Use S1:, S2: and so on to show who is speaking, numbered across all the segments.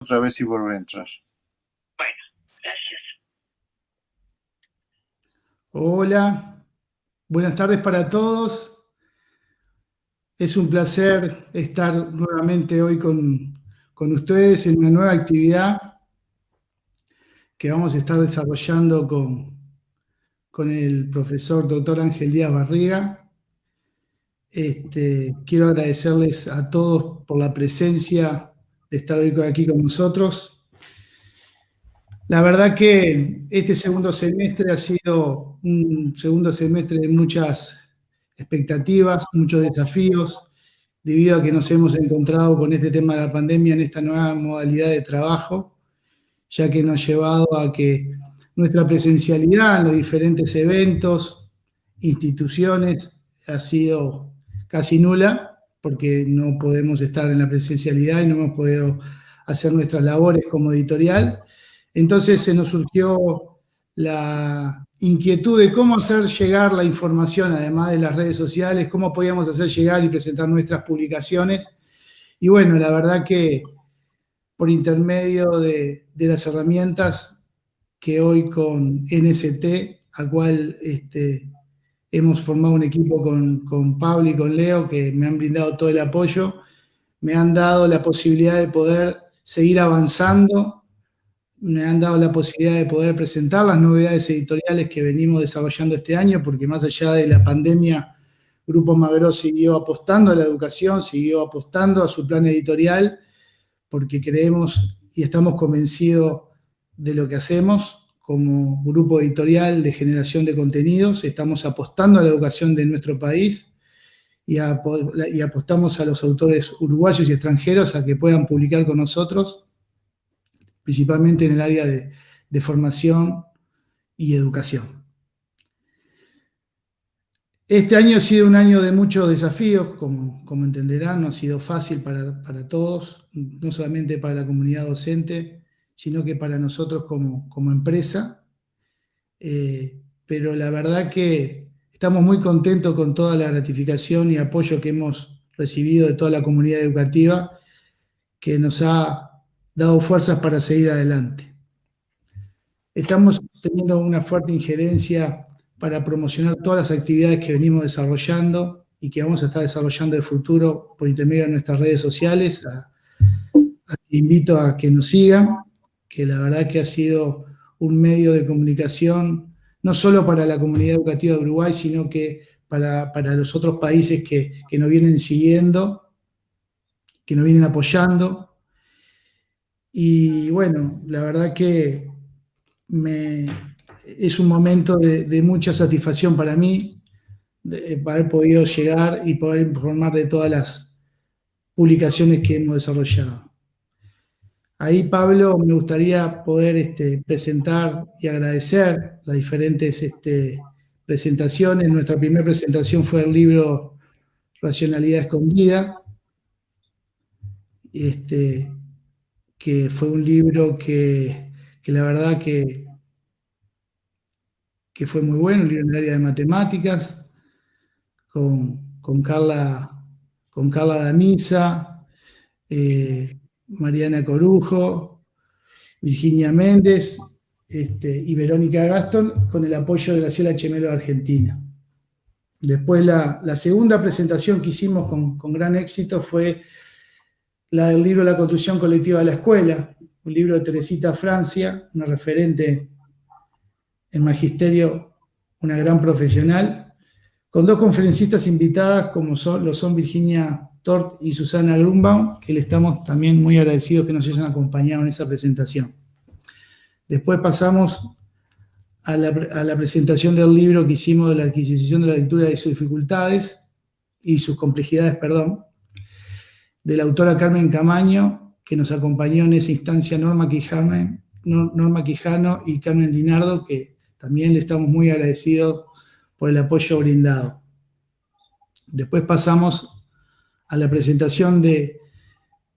S1: Otra vez y vuelve a entrar.
S2: Bueno, gracias.
S3: Hola, buenas tardes para todos. Es un placer estar nuevamente hoy con ustedes en una nueva actividad que vamos a estar desarrollando con el profesor doctor Ángel Díaz Barriga. Quiero agradecerles a todos por la presencia de estar hoy aquí con nosotros. La verdad que este segundo semestre ha sido un segundo semestre de muchas expectativas, muchos desafíos, debido a que nos hemos encontrado con este tema de la pandemia en esta nueva modalidad de trabajo, ya que nos ha llevado a que nuestra presencialidad en los diferentes eventos, instituciones, ha sido casi nula, porque no podemos estar en la presencialidad y no hemos podido hacer nuestras labores como editorial. Entonces se nos surgió la inquietud de cómo hacer llegar la información, además de las redes sociales, cómo podíamos hacer llegar y presentar nuestras publicaciones. Y bueno, la verdad que por intermedio de las herramientas que hoy con NST, al cual hemos formado un equipo con Pablo y con Leo, que me han brindado todo el apoyo, me han dado la posibilidad de poder seguir avanzando, me han dado la posibilidad de poder presentar las novedades editoriales que venimos desarrollando este año, porque más allá de la pandemia, Grupo Magró siguió apostando a la educación, siguió apostando a su plan editorial, porque creemos y estamos convencidos de lo que hacemos como grupo editorial de generación de contenidos. Estamos apostando a la educación de nuestro país y apostamos a los autores uruguayos y extranjeros a que puedan publicar con nosotros, principalmente en el área de formación y educación. Este año ha sido un año de muchos desafíos, como entenderán, no ha sido fácil para todos, no solamente para la comunidad docente, sino que para nosotros como empresa. Pero la verdad que estamos muy contentos con toda la gratificación y apoyo que hemos recibido de toda la comunidad educativa, que nos ha dado fuerzas para seguir adelante. Estamos teniendo una fuerte injerencia para promocionar todas las actividades que venimos desarrollando y que vamos a estar desarrollando en el futuro por intermedio de nuestras redes sociales. Invito a que nos sigan, que la verdad que ha sido un medio de comunicación no solo para la comunidad educativa de Uruguay, sino que para los otros países que nos vienen siguiendo, que nos vienen apoyando. Y bueno, la verdad que es un momento de mucha satisfacción para mí, de haber podido llegar y poder informar de todas las publicaciones que hemos desarrollado. Ahí, Pablo, me gustaría poder presentar y agradecer las diferentes presentaciones. Nuestra primera presentación fue el libro Racionalidad Escondida, que fue un libro que la verdad que fue muy bueno, un libro en el área de matemáticas, con Carla Damisa, Mariana Corujo, Virginia Méndez y Verónica Gaston, con el apoyo de Graciela Chemelo de Argentina. Después la segunda presentación que hicimos con gran éxito fue la del libro La construcción colectiva de la escuela, un libro de Teresita Francia, una referente en magisterio, una gran profesional, con dos conferencistas invitadas como lo son Virginia Tort y Susana Grunbaum, que le estamos también muy agradecidos que nos hayan acompañado en esa presentación. Después pasamos a la presentación del libro que hicimos de la adquisición de la lectura y sus dificultades y sus complejidades, de la autora Carmen Camaño, que nos acompañó en esa instancia Norma Quijano y Carmen Dinardo, que también le estamos muy agradecidos por el apoyo brindado. Después pasamos a la presentación del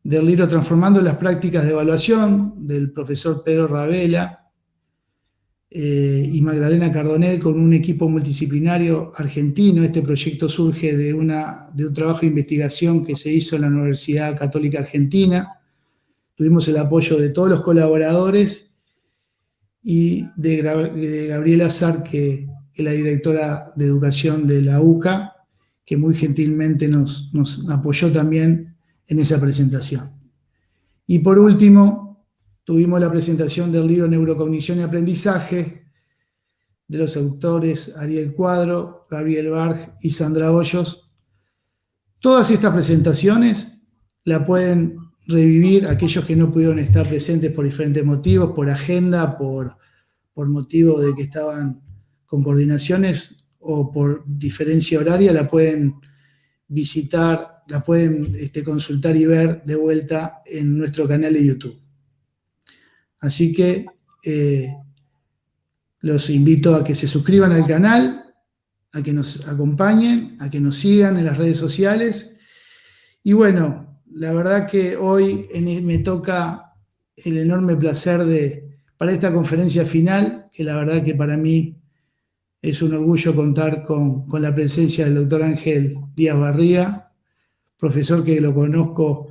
S3: libro Transformando las prácticas de evaluación, del profesor Pedro Ravela y Magdalena Cardonel, con un equipo multidisciplinario argentino. Este proyecto surge de un trabajo de investigación que se hizo en la Universidad Católica Argentina, tuvimos el apoyo de todos los colaboradores y de Gabriela Azar, que es la directora de educación de la UCA, que muy gentilmente nos apoyó también en esa presentación. Y por último, tuvimos la presentación del libro Neurocognición y Aprendizaje, de los autores Ariel Cuadro, Gabriel Barg y Sandra Hoyos. Todas estas presentaciones la pueden revivir aquellos que no pudieron estar presentes por diferentes motivos, por agenda, por motivo de que estaban con coordinaciones o por diferencia horaria, la pueden visitar, la pueden consultar y ver de vuelta en nuestro canal de YouTube. Así que los invito a que se suscriban al canal, a que nos acompañen, a que nos sigan en las redes sociales. Y bueno, la verdad que hoy me toca el enorme placer para esta conferencia final, que la verdad que para mí es un orgullo contar con la presencia del doctor Ángel Díaz Barriga, profesor que lo conozco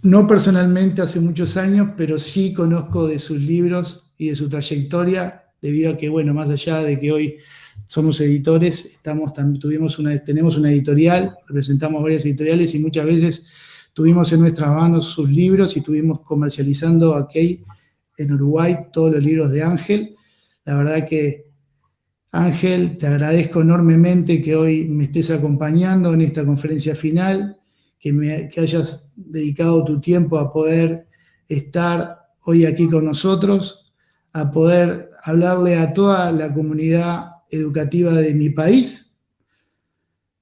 S3: no personalmente hace muchos años, pero sí conozco de sus libros y de su trayectoria, debido a que, bueno, más allá de que hoy somos editores, tenemos una editorial, representamos varias editoriales y muchas veces tuvimos en nuestras manos sus libros y estuvimos comercializando aquí en Uruguay todos los libros de Ángel. La verdad que, Ángel, te agradezco enormemente que hoy me estés acompañando en esta conferencia final, que hayas dedicado tu tiempo a poder estar hoy aquí con nosotros, a poder hablarle a toda la comunidad educativa de mi país,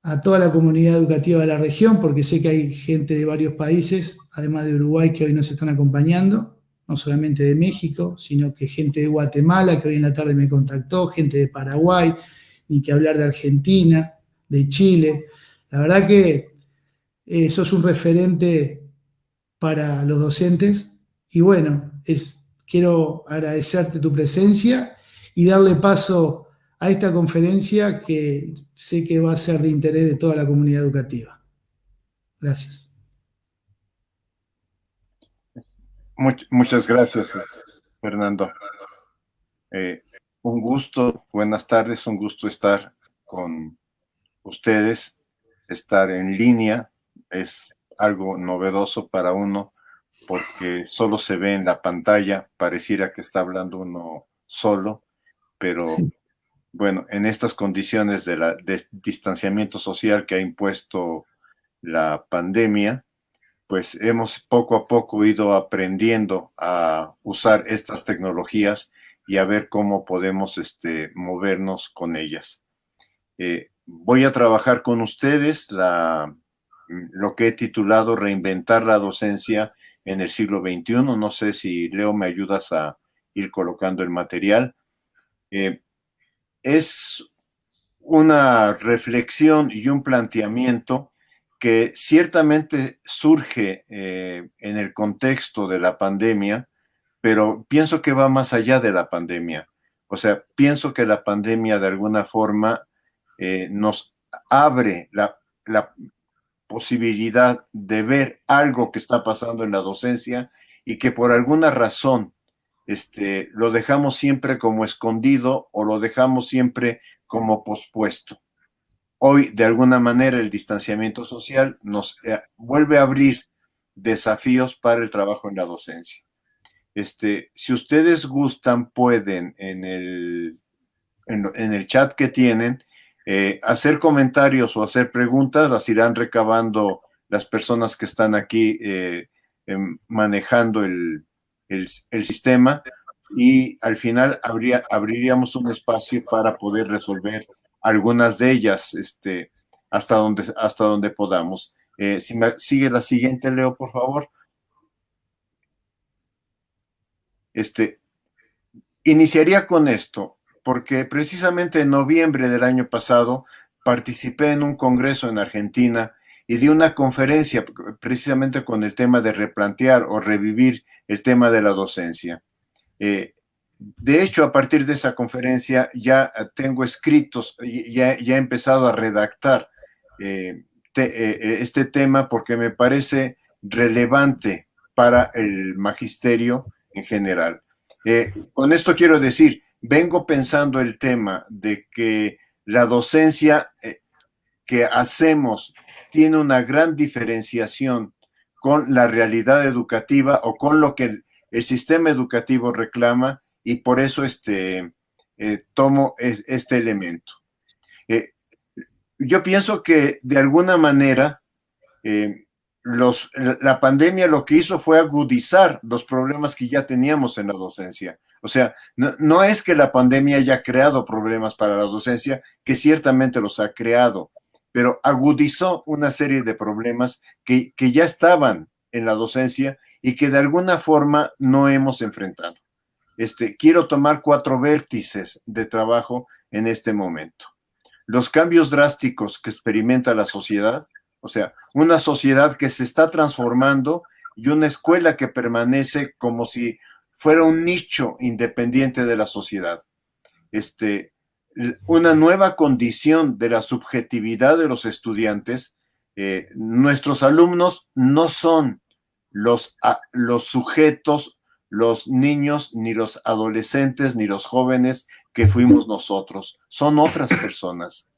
S3: a toda la comunidad educativa de la región, porque sé que hay gente de varios países, además de Uruguay, que hoy nos están acompañando, no solamente de México, sino que gente de Guatemala, que hoy en la tarde me contactó, gente de Paraguay, ni que hablar de Argentina, de Chile. La verdad que sos un referente para los docentes y bueno, quiero agradecerte tu presencia y darle paso a esta conferencia que sé que va a ser de interés de toda la comunidad educativa. Gracias.
S1: Muchas gracias, Fernando. Un gusto, buenas tardes, un gusto estar con ustedes, estar en línea. Es algo novedoso para uno porque solo se ve en la pantalla, pareciera que está hablando uno solo, pero bueno, en estas condiciones de distanciamiento social que ha impuesto la pandemia, pues hemos poco a poco ido aprendiendo a usar estas tecnologías y a ver cómo podemos movernos con ellas. Voy a trabajar con ustedes lo que he titulado Reinventar la docencia en el siglo XXI. No sé si, Leo, me ayudas a ir colocando el material. Es una reflexión y un planteamiento que ciertamente surge en el contexto de la pandemia, pero pienso que va más allá de la pandemia. O sea, pienso que la pandemia de alguna forma nos abre la posibilidad de ver algo que está pasando en la docencia y que por alguna razón lo dejamos siempre como escondido o lo dejamos siempre como pospuesto. Hoy, de alguna manera, el distanciamiento social nos vuelve a abrir desafíos para el trabajo en la docencia. Si ustedes gustan, pueden en el chat que tienen hacer comentarios o hacer preguntas, las irán recabando las personas que están aquí manejando el sistema, y al final abriríamos un espacio para poder resolver algunas de ellas hasta donde podamos. Si me sigue la siguiente, Leo, por favor. Iniciaría con esto, porque precisamente en noviembre del año pasado participé en un congreso en Argentina y di una conferencia precisamente con el tema de replantear o revivir el tema de la docencia. De hecho, a partir de esa conferencia ya tengo escritos, ya he empezado a redactar este tema porque me parece relevante para el magisterio en general. Con esto quiero decir, vengo pensando el tema de que la docencia que hacemos tiene una gran diferenciación con la realidad educativa o con lo que el sistema educativo reclama, y por eso tomo este elemento. Yo pienso que de alguna manera la pandemia lo que hizo fue agudizar los problemas que ya teníamos en la docencia. O sea, no es que la pandemia haya creado problemas para la docencia, que ciertamente los ha creado, pero agudizó una serie de problemas que ya estaban en la docencia y que de alguna forma no hemos enfrentado. Quiero tomar 4 vértices de trabajo en este momento. Los cambios drásticos que experimenta la sociedad, o sea, una sociedad que se está transformando y una escuela que permanece como si fuera un nicho independiente de la sociedad. Una nueva condición de la subjetividad de los estudiantes. Nuestros alumnos no son los sujetos, los niños, ni los adolescentes, ni los jóvenes que fuimos nosotros. Son otras personas.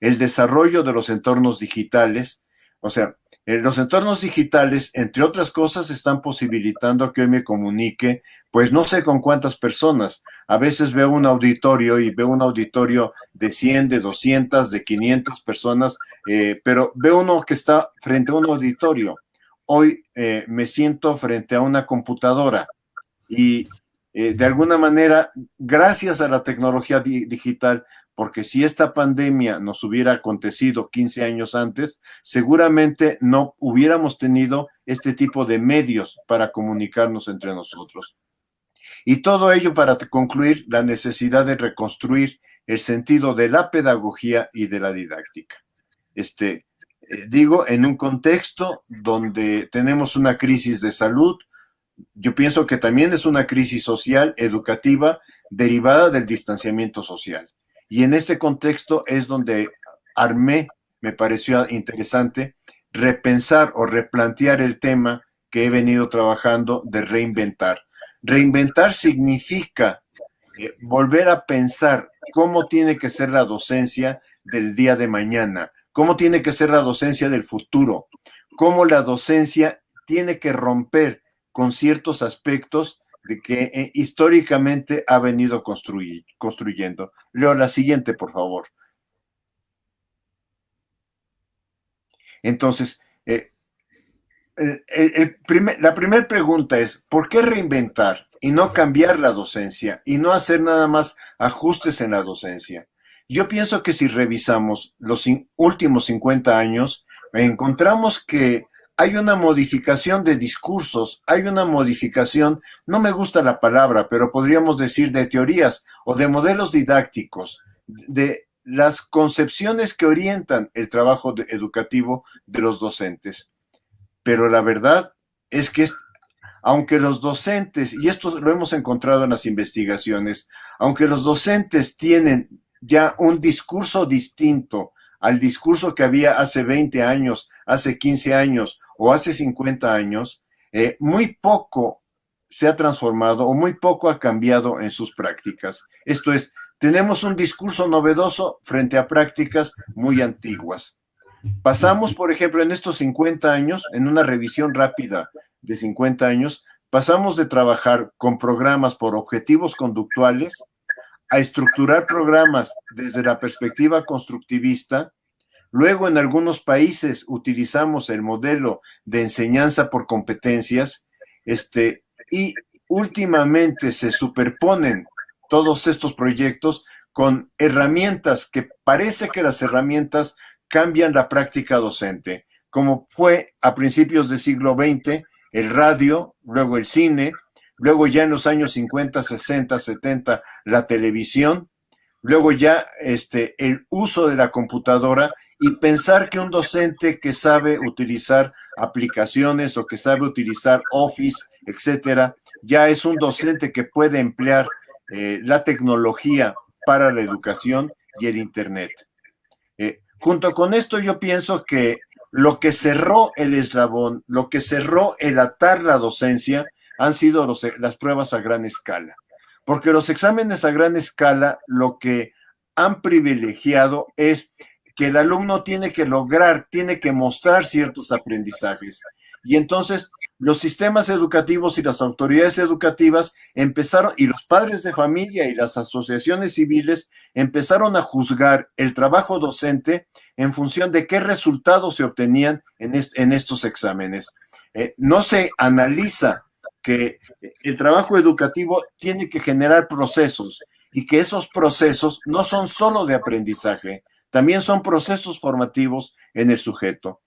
S1: El desarrollo de los entornos digitales, o sea, los entornos digitales, entre otras cosas, están posibilitando que hoy me comunique, pues no sé con cuántas personas. A veces veo un auditorio y veo un auditorio de 100, de 200, de 500 personas, pero veo uno que está frente a un auditorio. Hoy me siento frente a una computadora y de alguna manera, gracias a la tecnología digital, porque si esta pandemia nos hubiera acontecido 15 años antes, seguramente no hubiéramos tenido este tipo de medios para comunicarnos entre nosotros. Y todo ello para concluir la necesidad de reconstruir el sentido de la pedagogía y de la didáctica. Digo, en un contexto donde tenemos una crisis de salud, yo pienso que también es una crisis social, educativa, derivada del distanciamiento social. Y en este contexto es donde me pareció interesante, repensar o replantear el tema que he venido trabajando de reinventar. Reinventar significa volver a pensar cómo tiene que ser la docencia del día de mañana, cómo tiene que ser la docencia del futuro, cómo la docencia tiene que romper con ciertos aspectos de que históricamente ha venido construyendo. Leo la siguiente, por favor. Entonces, la primera pregunta es, ¿por qué reinventar y no cambiar la docencia y no hacer nada más ajustes en la docencia? Yo pienso que si revisamos los últimos 50 años, encontramos que hay una modificación de discursos, hay una modificación, no me gusta la palabra, pero podríamos decir de teorías o de modelos didácticos, de las concepciones que orientan el trabajo educativo de los docentes. Pero la verdad es que aunque los docentes, y esto lo hemos encontrado en las investigaciones, aunque los docentes tienen ya un discurso distinto al discurso que había hace 20 años, hace 15 años o hace 50 años, muy poco se ha transformado o muy poco ha cambiado en sus prácticas. Esto es, tenemos un discurso novedoso frente a prácticas muy antiguas. Pasamos, por ejemplo, en estos 50 años, en una revisión rápida de 50 años, pasamos de trabajar con programas por objetivos conductuales a estructurar programas desde la perspectiva constructivista. Luego, en algunos países utilizamos el modelo de enseñanza por competencias, y últimamente se superponen todos estos proyectos con herramientas que parece que las herramientas cambian la práctica docente, como fue a principios del siglo XX el radio, luego el cine, luego ya en los años 50, 60, 70 la televisión, luego ya el uso de la computadora, y pensar que un docente que sabe utilizar aplicaciones o que sabe utilizar Office, etcétera, ya es un docente que puede emplear la tecnología para la educación y el Internet. Junto con esto yo pienso que lo que cerró el eslabón, lo que cerró el atar la docencia, han sido las pruebas a gran escala. Porque los exámenes a gran escala lo que han privilegiado es que el alumno tiene que lograr, tiene que mostrar ciertos aprendizajes. Y entonces los sistemas educativos y las autoridades educativas empezaron, y los padres de familia y las asociaciones civiles empezaron a juzgar el trabajo docente en función de qué resultados se obtenían en estos exámenes. No se analiza que el trabajo educativo tiene que generar procesos y que esos procesos no son solo de aprendizaje, también son procesos formativos en el sujeto.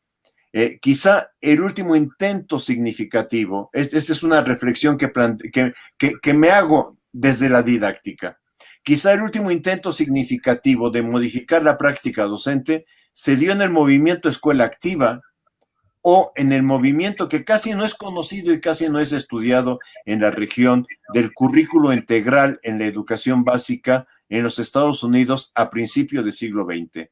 S1: Quizá el último intento significativo, esta es una reflexión que me hago desde la didáctica, quizá el último intento significativo de modificar la práctica docente se dio en el movimiento Escuela Activa o en el movimiento que casi no es conocido y casi no es estudiado en la región del currículo integral en la educación básica en los Estados Unidos a principios del siglo XX.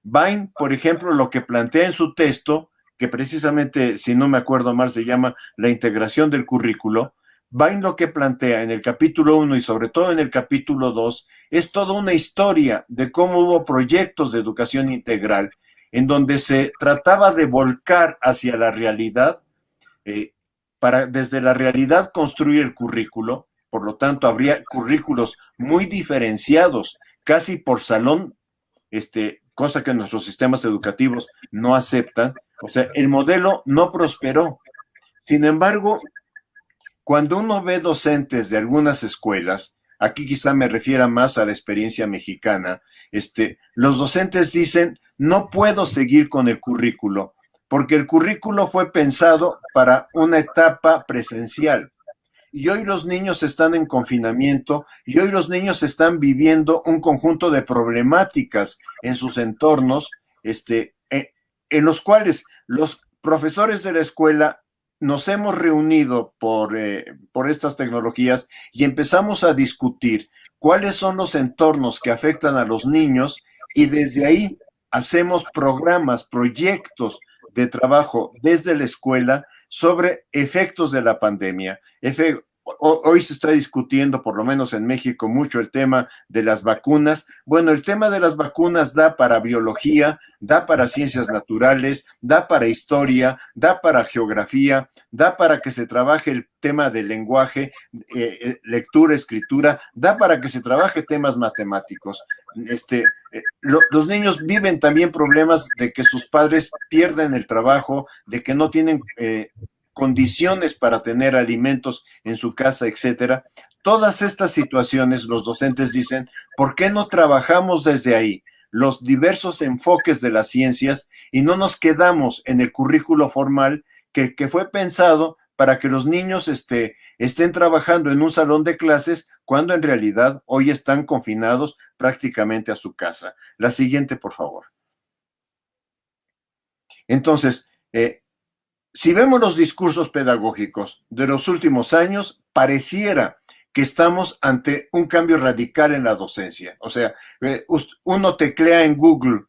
S1: Vine, por ejemplo, lo que plantea en su texto, que precisamente, si no me acuerdo mal, se llama La integración del currículo, Vine lo que plantea en el capítulo 1 y sobre todo en el capítulo 2 es toda una historia de cómo hubo proyectos de educación integral en donde se trataba de volcar hacia la realidad, para desde la realidad construir el currículo. Por lo tanto, habría currículos muy diferenciados, casi por salón, cosa que nuestros sistemas educativos no aceptan. O sea, el modelo no prosperó. Sin embargo, cuando uno ve docentes de algunas escuelas, aquí quizá me refiera más a la experiencia mexicana, los docentes dicen, no puedo seguir con el currículo, porque el currículo fue pensado para una etapa presencial. Y hoy los niños están en confinamiento y hoy los niños están viviendo un conjunto de problemáticas en sus entornos, en los cuales los profesores de la escuela nos hemos reunido por estas tecnologías y empezamos a discutir cuáles son los entornos que afectan a los niños y desde ahí hacemos programas, proyectos de trabajo desde la escuela sobre efectos de la pandemia. Hoy se está discutiendo, por lo menos en México, mucho el tema de las vacunas. Bueno, el tema de las vacunas da para biología, da para ciencias naturales, da para historia, da para geografía, da para que se trabaje el tema del lenguaje, lectura, escritura, da para que se trabaje temas matemáticos. Los niños viven también problemas de que sus padres pierden el trabajo, de que no tienen condiciones para tener alimentos en su casa, etcétera. Todas estas situaciones, los docentes dicen, ¿por qué no trabajamos desde ahí los diversos enfoques de las ciencias y no nos quedamos en el currículo formal que fue pensado para que los niños estén trabajando en un salón de clases cuando en realidad hoy están confinados prácticamente a su casa? La siguiente, por favor. Entonces, si vemos los discursos pedagógicos de los últimos años, pareciera que estamos ante un cambio radical en la docencia. O sea, uno teclea en Google,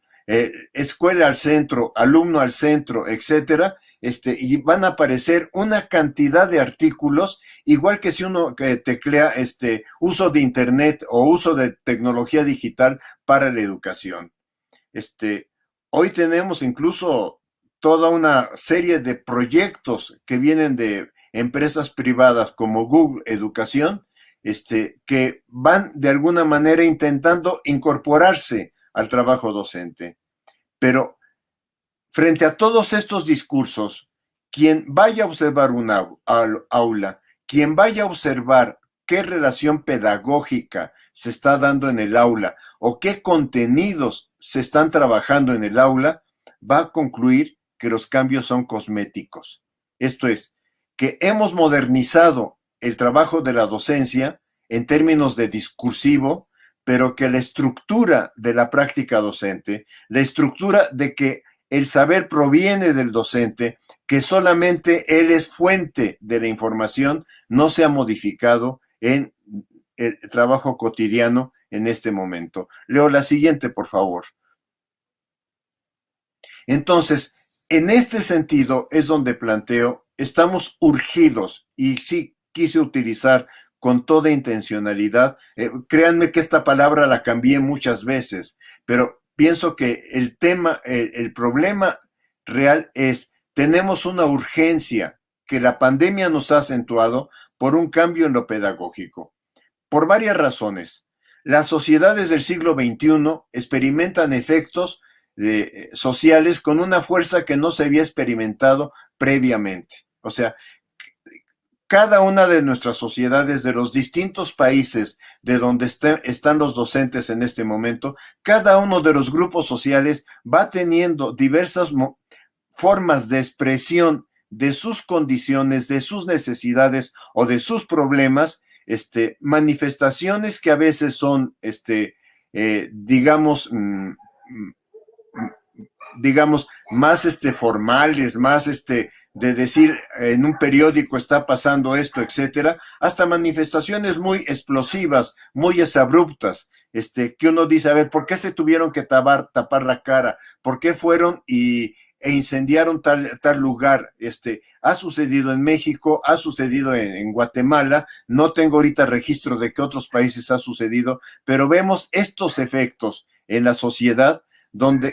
S1: escuela al centro, alumno al centro, etcétera, y van a aparecer una cantidad de artículos, igual que si uno teclea uso de internet o uso de tecnología digital para la educación. Hoy tenemos incluso toda una serie de proyectos que vienen de empresas privadas como Google Educación, que van de alguna manera intentando incorporarse al trabajo docente. Pero frente a todos estos discursos, quien vaya a observar una aula, quien vaya a observar qué relación pedagógica se está dando en el aula o qué contenidos se están trabajando en el aula, va a concluir que los cambios son cosméticos. Esto es, que hemos modernizado el trabajo de la docencia en términos de discursivo, pero que la estructura de la práctica docente, la estructura de que el saber proviene del docente, que solamente él es fuente de la información, no se ha modificado en el trabajo cotidiano en este momento. Leo la siguiente, por favor. Entonces, en este sentido es donde planteo, estamos urgidos, y sí quise utilizar con toda intencionalidad, créanme que esta palabra la cambié muchas veces, pero pienso que el tema, el problema real es, tenemos una urgencia que la pandemia nos ha acentuado por un cambio en lo pedagógico, por varias razones. Las sociedades del siglo XXI experimentan efectos sociales con una fuerza que no se había experimentado previamente. O sea, cada una de nuestras sociedades, de los distintos países de donde están los docentes en este momento, cada uno de los grupos sociales va teniendo diversas formas de expresión de sus condiciones, de sus necesidades o de sus problemas, manifestaciones que a veces son, digamos, más formales, más de decir en un periódico está pasando esto, etcétera, hasta manifestaciones muy explosivas, muy abruptas, que uno dice, a ver, ¿por qué se tuvieron que tapar la cara? ¿Por qué fueron e incendiaron tal lugar? Ha sucedido en México, ha sucedido en Guatemala, no tengo ahorita registro de qué otros países ha sucedido, pero vemos estos efectos en la sociedad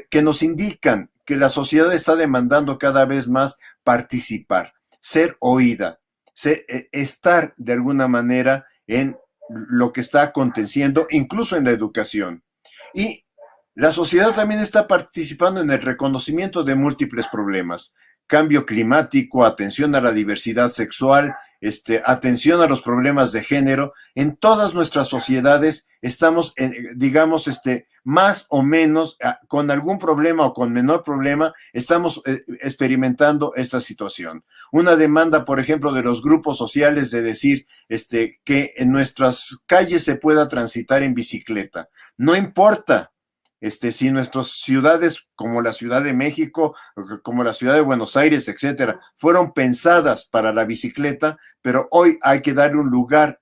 S1: que nos indican que la sociedad está demandando cada vez más participar, ser oída, estar de alguna manera en lo que está aconteciendo, incluso en la educación. Y la sociedad también está participando en el reconocimiento de múltiples problemas: cambio climático, atención a la diversidad sexual, atención a los problemas de género. En todas nuestras sociedades estamos, digamos, más o menos, con algún problema o con menor problema, estamos experimentando esta situación. Una demanda, por ejemplo, de los grupos sociales de decir que en nuestras calles se pueda transitar en bicicleta. No importa. Si nuestras ciudades, como la Ciudad de México, como la Ciudad de Buenos Aires, etcétera, fueron pensadas para la bicicleta, pero hoy hay que darle un lugar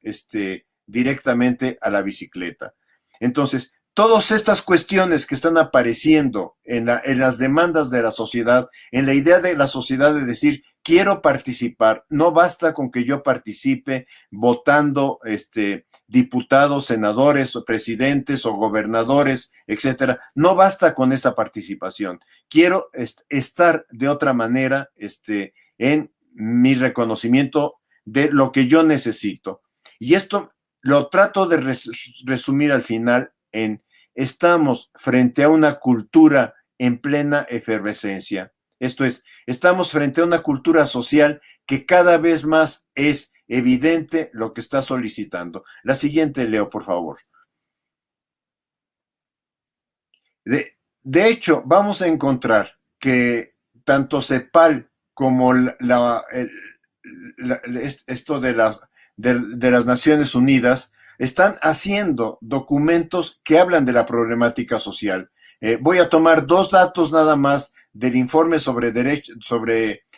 S1: directamente a la bicicleta. Entonces, todas estas cuestiones que están apareciendo en las demandas de la sociedad, en la idea de la sociedad de decir, quiero participar, no basta con que yo participe votando diputados, senadores, o presidentes o gobernadores, etcétera. No basta con esa participación. Quiero estar de otra manera en mi reconocimiento de lo que yo necesito. Y esto lo trato de resumir al final en: estamos frente a una cultura en plena efervescencia. Esto es, estamos frente a una cultura social que cada vez más es evidente lo que está solicitando. La siguiente, Leo, por favor. De hecho, vamos a encontrar que tanto CEPAL como esto de las Naciones Unidas están haciendo documentos que hablan de la problemática social. Voy a tomar dos datos nada más del informe sobre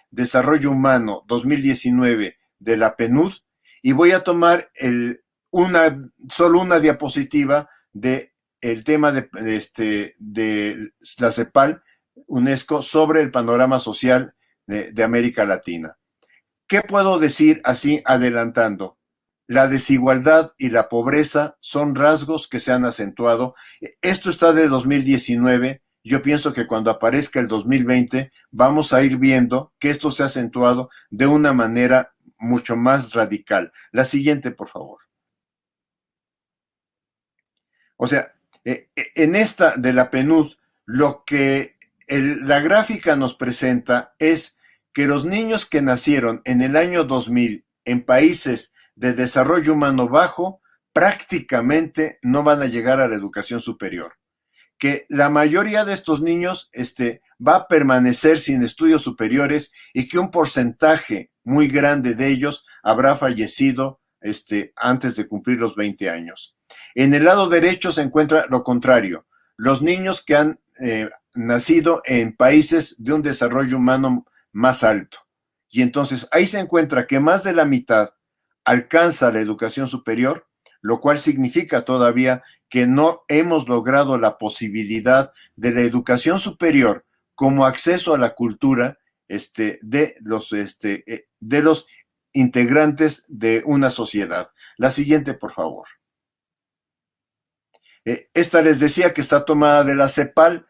S1: desarrollo humano 2019 de la PNUD, y voy a tomar solo una diapositiva de el tema de la CEPAL UNESCO sobre el panorama social de América Latina. ¿Qué puedo decir así adelantando? La desigualdad y la pobreza son rasgos que se han acentuado. Esto está de 2019. Yo pienso que cuando aparezca el 2020 vamos a ir viendo que esto se ha acentuado de una manera mucho más radical. La siguiente, por favor. O sea, en esta de la PNUD, lo que la gráfica nos presenta es que los niños que nacieron en el año 2000 en países de desarrollo humano bajo prácticamente no van a llegar a la educación superior. Que la mayoría de estos niños va a permanecer sin estudios superiores y que un porcentaje muy grande de ellos habrá fallecido antes de cumplir los 20 años. En el lado derecho se encuentra lo contrario: los niños que han nacido en países de un desarrollo humano más alto. Y entonces ahí se encuentra que más de la mitad alcanza la educación superior, lo cual significa todavía que no hemos logrado la posibilidad de la educación superior como acceso a la cultura de los integrantes de una sociedad. La siguiente, por favor. Esta les decía que está tomada de la CEPAL.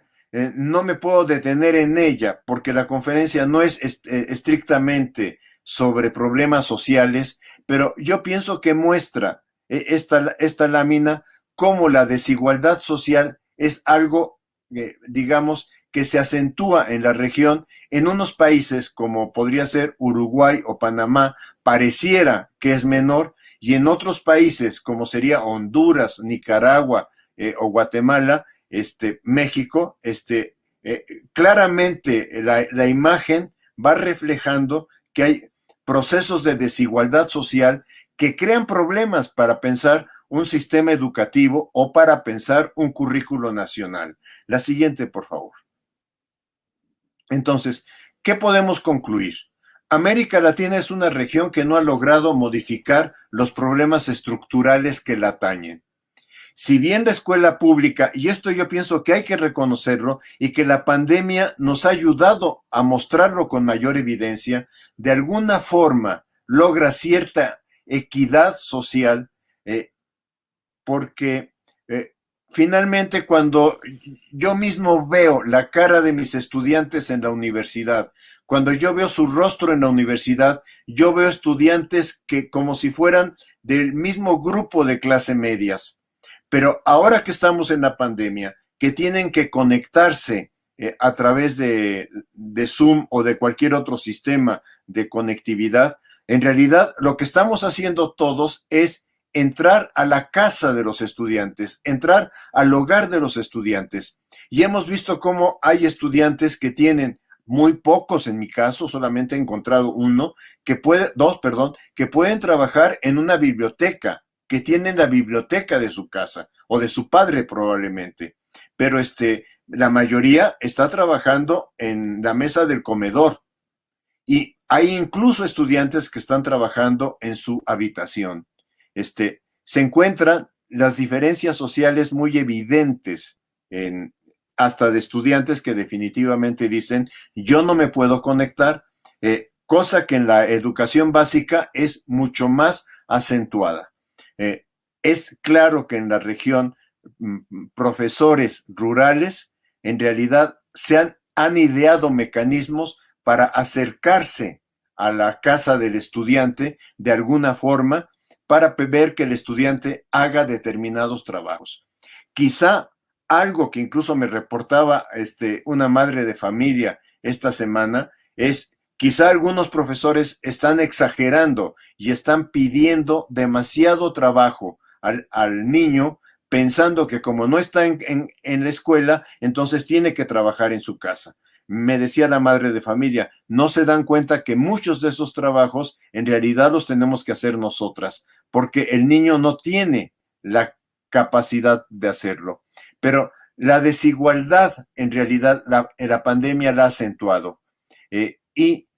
S1: No me puedo detener en ella porque la conferencia no es estrictamente sobre problemas sociales, pero yo pienso que muestra esta lámina cómo la desigualdad social es algo, digamos, que se acentúa en la región. En unos países como podría ser Uruguay o Panamá pareciera que es menor, y en otros países como sería Honduras, Nicaragua o Guatemala, México, claramente la imagen va reflejando que hay procesos de desigualdad social que crean problemas para pensar un sistema educativo o para pensar un currículo nacional. La siguiente, por favor. Entonces, ¿qué podemos concluir? América Latina es una región que no ha logrado modificar los problemas estructurales que la atañen. Si bien la escuela pública, y esto yo pienso que hay que reconocerlo, y que la pandemia nos ha ayudado a mostrarlo con mayor evidencia, de alguna forma logra cierta equidad social, porque finalmente cuando yo mismo veo la cara de mis estudiantes en la universidad, cuando yo veo su rostro en la universidad, yo veo estudiantes que como si fueran del mismo grupo de clase medias. Pero ahora que estamos en la pandemia, que tienen que conectarse a través de Zoom o de cualquier otro sistema de conectividad, en realidad lo que estamos haciendo todos es entrar a la casa de los estudiantes, entrar al hogar de los estudiantes. Y hemos visto cómo hay estudiantes que tienen, muy pocos en mi caso, solamente he encontrado dos, que pueden trabajar en una biblioteca, que tienen la biblioteca de su casa o de su padre probablemente, pero la mayoría está trabajando en la mesa del comedor y hay incluso estudiantes que están trabajando en su habitación. Se encuentran las diferencias sociales muy evidentes hasta de estudiantes que definitivamente dicen yo no me puedo conectar, cosa que en la educación básica es mucho más acentuada. Es claro que en la región profesores rurales en realidad han ideado mecanismos para acercarse a la casa del estudiante de alguna forma para ver que el estudiante haga determinados trabajos. Quizá algo que incluso me reportaba una madre de familia esta semana es quizá algunos profesores están exagerando y están pidiendo demasiado trabajo al niño, pensando que como no está en la escuela, entonces tiene que trabajar en su casa. Me decía la madre de familia, no se dan cuenta que muchos de esos trabajos en realidad los tenemos que hacer nosotras, porque el niño no tiene la capacidad de hacerlo. Pero la desigualdad, en realidad, la pandemia la ha acentuado. Y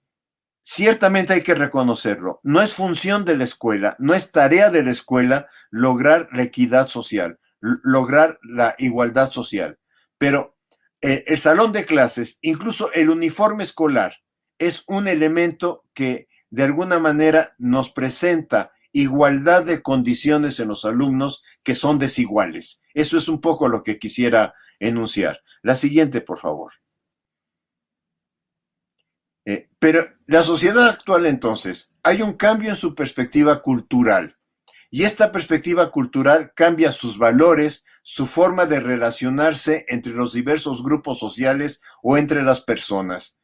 S1: ciertamente hay que reconocerlo. No es función de la escuela, no es tarea de la escuela lograr la equidad social, lograr la igualdad social. Pero el salón de clases, incluso el uniforme escolar, es un elemento que de alguna manera nos presenta igualdad de condiciones en los alumnos que son desiguales. Eso es un poco lo que quisiera enunciar. La siguiente, por favor. Pero la sociedad actual, entonces, hay un cambio en su perspectiva cultural. Y esta perspectiva cultural cambia sus valores, su forma de relacionarse entre los diversos grupos sociales o entre las personas.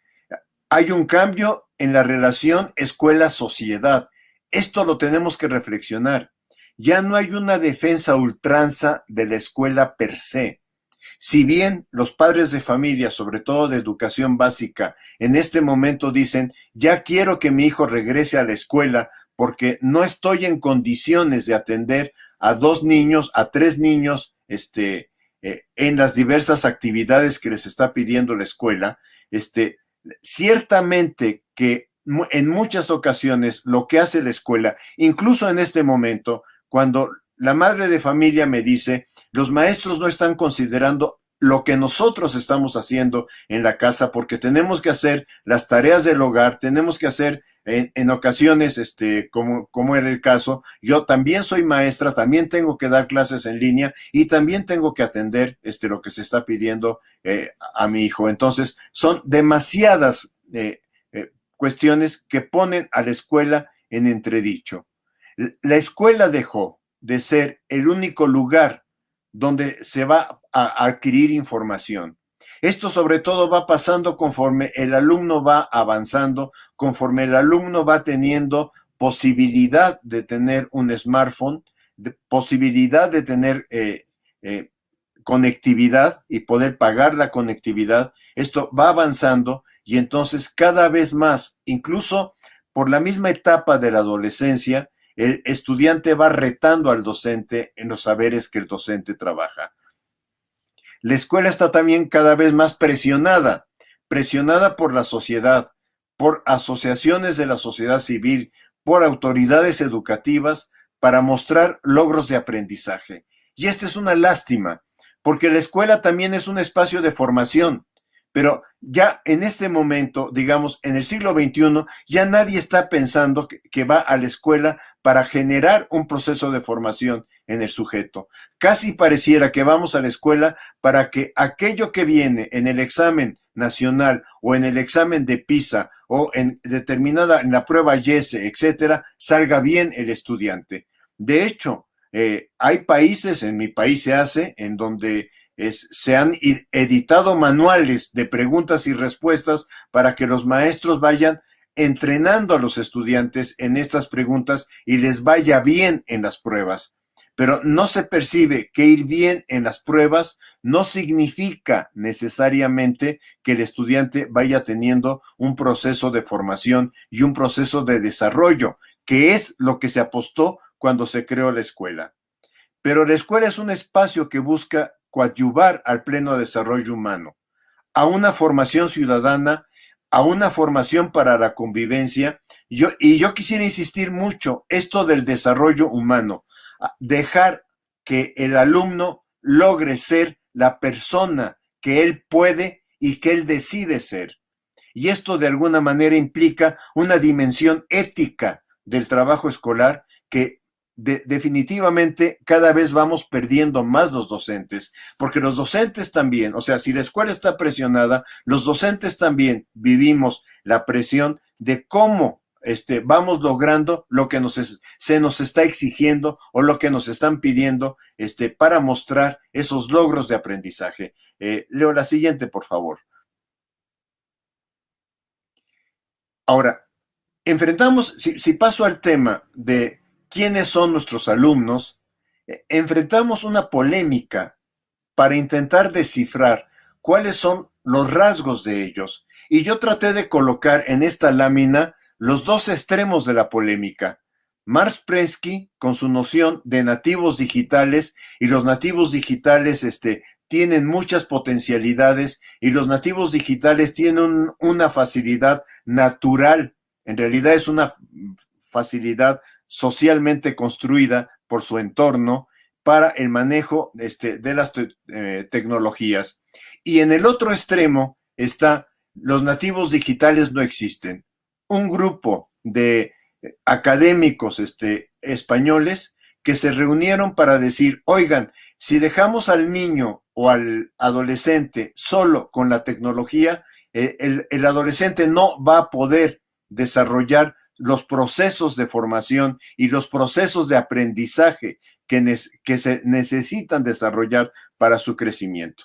S1: Hay un cambio en la relación escuela-sociedad. Esto lo tenemos que reflexionar. Ya no hay una defensa a ultranza de la escuela per se. Si bien los padres de familia, sobre todo de educación básica, en este momento dicen, ya quiero que mi hijo regrese a la escuela porque no estoy en condiciones de atender a 2 niños, a 3 niños, en las diversas actividades que les está pidiendo la escuela, ciertamente que en muchas ocasiones lo que hace la escuela, incluso en este momento, cuando la madre de familia me dice, los maestros no están considerando lo que nosotros estamos haciendo en la casa, porque tenemos que hacer las tareas del hogar, tenemos que hacer en ocasiones, como era el caso, yo también soy maestra, también tengo que dar clases en línea y también tengo que atender lo que se está pidiendo a mi hijo. Entonces, son demasiadas cuestiones que ponen a la escuela en entredicho. La escuela dejó de ser el único lugar donde se va a adquirir información. Esto sobre todo va pasando conforme el alumno va avanzando, conforme el alumno va teniendo posibilidad de tener un smartphone, posibilidad de tener conectividad y poder pagar la conectividad. Esto va avanzando y entonces cada vez más, incluso por la misma etapa de la adolescencia, el estudiante va retando al docente en los saberes que el docente trabaja. La escuela está también cada vez más presionada por la sociedad, por asociaciones de la sociedad civil, por autoridades educativas para mostrar logros de aprendizaje. Y esta es una lástima, porque la escuela también es un espacio de formación. Pero ya en este momento, digamos, en el siglo XXI, ya nadie está pensando que va a la escuela para generar un proceso de formación en el sujeto. Casi pareciera que vamos a la escuela para que aquello que viene en el examen nacional o en el examen de PISA o en la prueba YESE, etcétera, salga bien el estudiante. De hecho, hay países, en mi país se hace, en donde se han editado manuales de preguntas y respuestas para que los maestros vayan entrenando a los estudiantes en estas preguntas y les vaya bien en las pruebas. Pero no se percibe que ir bien en las pruebas no significa necesariamente que el estudiante vaya teniendo un proceso de formación y un proceso de desarrollo, que es lo que se apostó cuando se creó la escuela. Pero la escuela es un espacio que busca coadyuvar al pleno desarrollo humano, a una formación ciudadana, a una formación para la convivencia. Yo quisiera insistir mucho esto del desarrollo humano, dejar que el alumno logre ser la persona que él puede y que él decide ser. Y esto de alguna manera implica una dimensión ética del trabajo escolar que definitivamente cada vez vamos perdiendo más los docentes, porque los docentes también, o sea, si la escuela está presionada, los docentes también vivimos la presión de cómo vamos logrando lo que se nos está exigiendo o lo que nos están pidiendo para mostrar esos logros de aprendizaje. Leo la siguiente, por favor. Ahora, enfrentamos, si paso al tema de quiénes son nuestros alumnos, enfrentamos una polémica para intentar descifrar cuáles son los rasgos de ellos. Y yo traté de colocar en esta lámina los dos extremos de la polémica. Marx Prensky, con su noción de nativos digitales, y los nativos digitales tienen muchas potencialidades, y los nativos digitales tienen una facilidad natural. En realidad es una facilidad socialmente construida por su entorno para el manejo de las tecnologías. Y en el otro extremo está los nativos digitales no existen. Un grupo de académicos españoles que se reunieron para decir, oigan, si dejamos al niño o al adolescente solo con la tecnología, el adolescente no va a poder desarrollar los procesos de formación y los procesos de aprendizaje que se necesitan desarrollar para su crecimiento.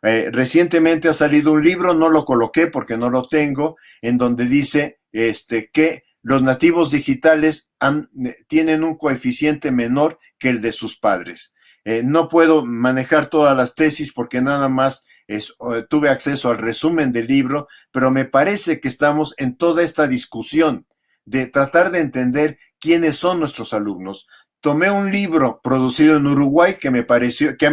S1: Recientemente ha salido un libro, no lo coloqué porque no lo tengo, en donde dice que los nativos digitales tienen un coeficiente menor que el de sus padres. No puedo manejar todas las tesis porque nada más tuve acceso al resumen del libro, pero me parece que estamos en toda esta discusión de tratar de entender quiénes son nuestros alumnos. Tomé un libro producido en Uruguay que me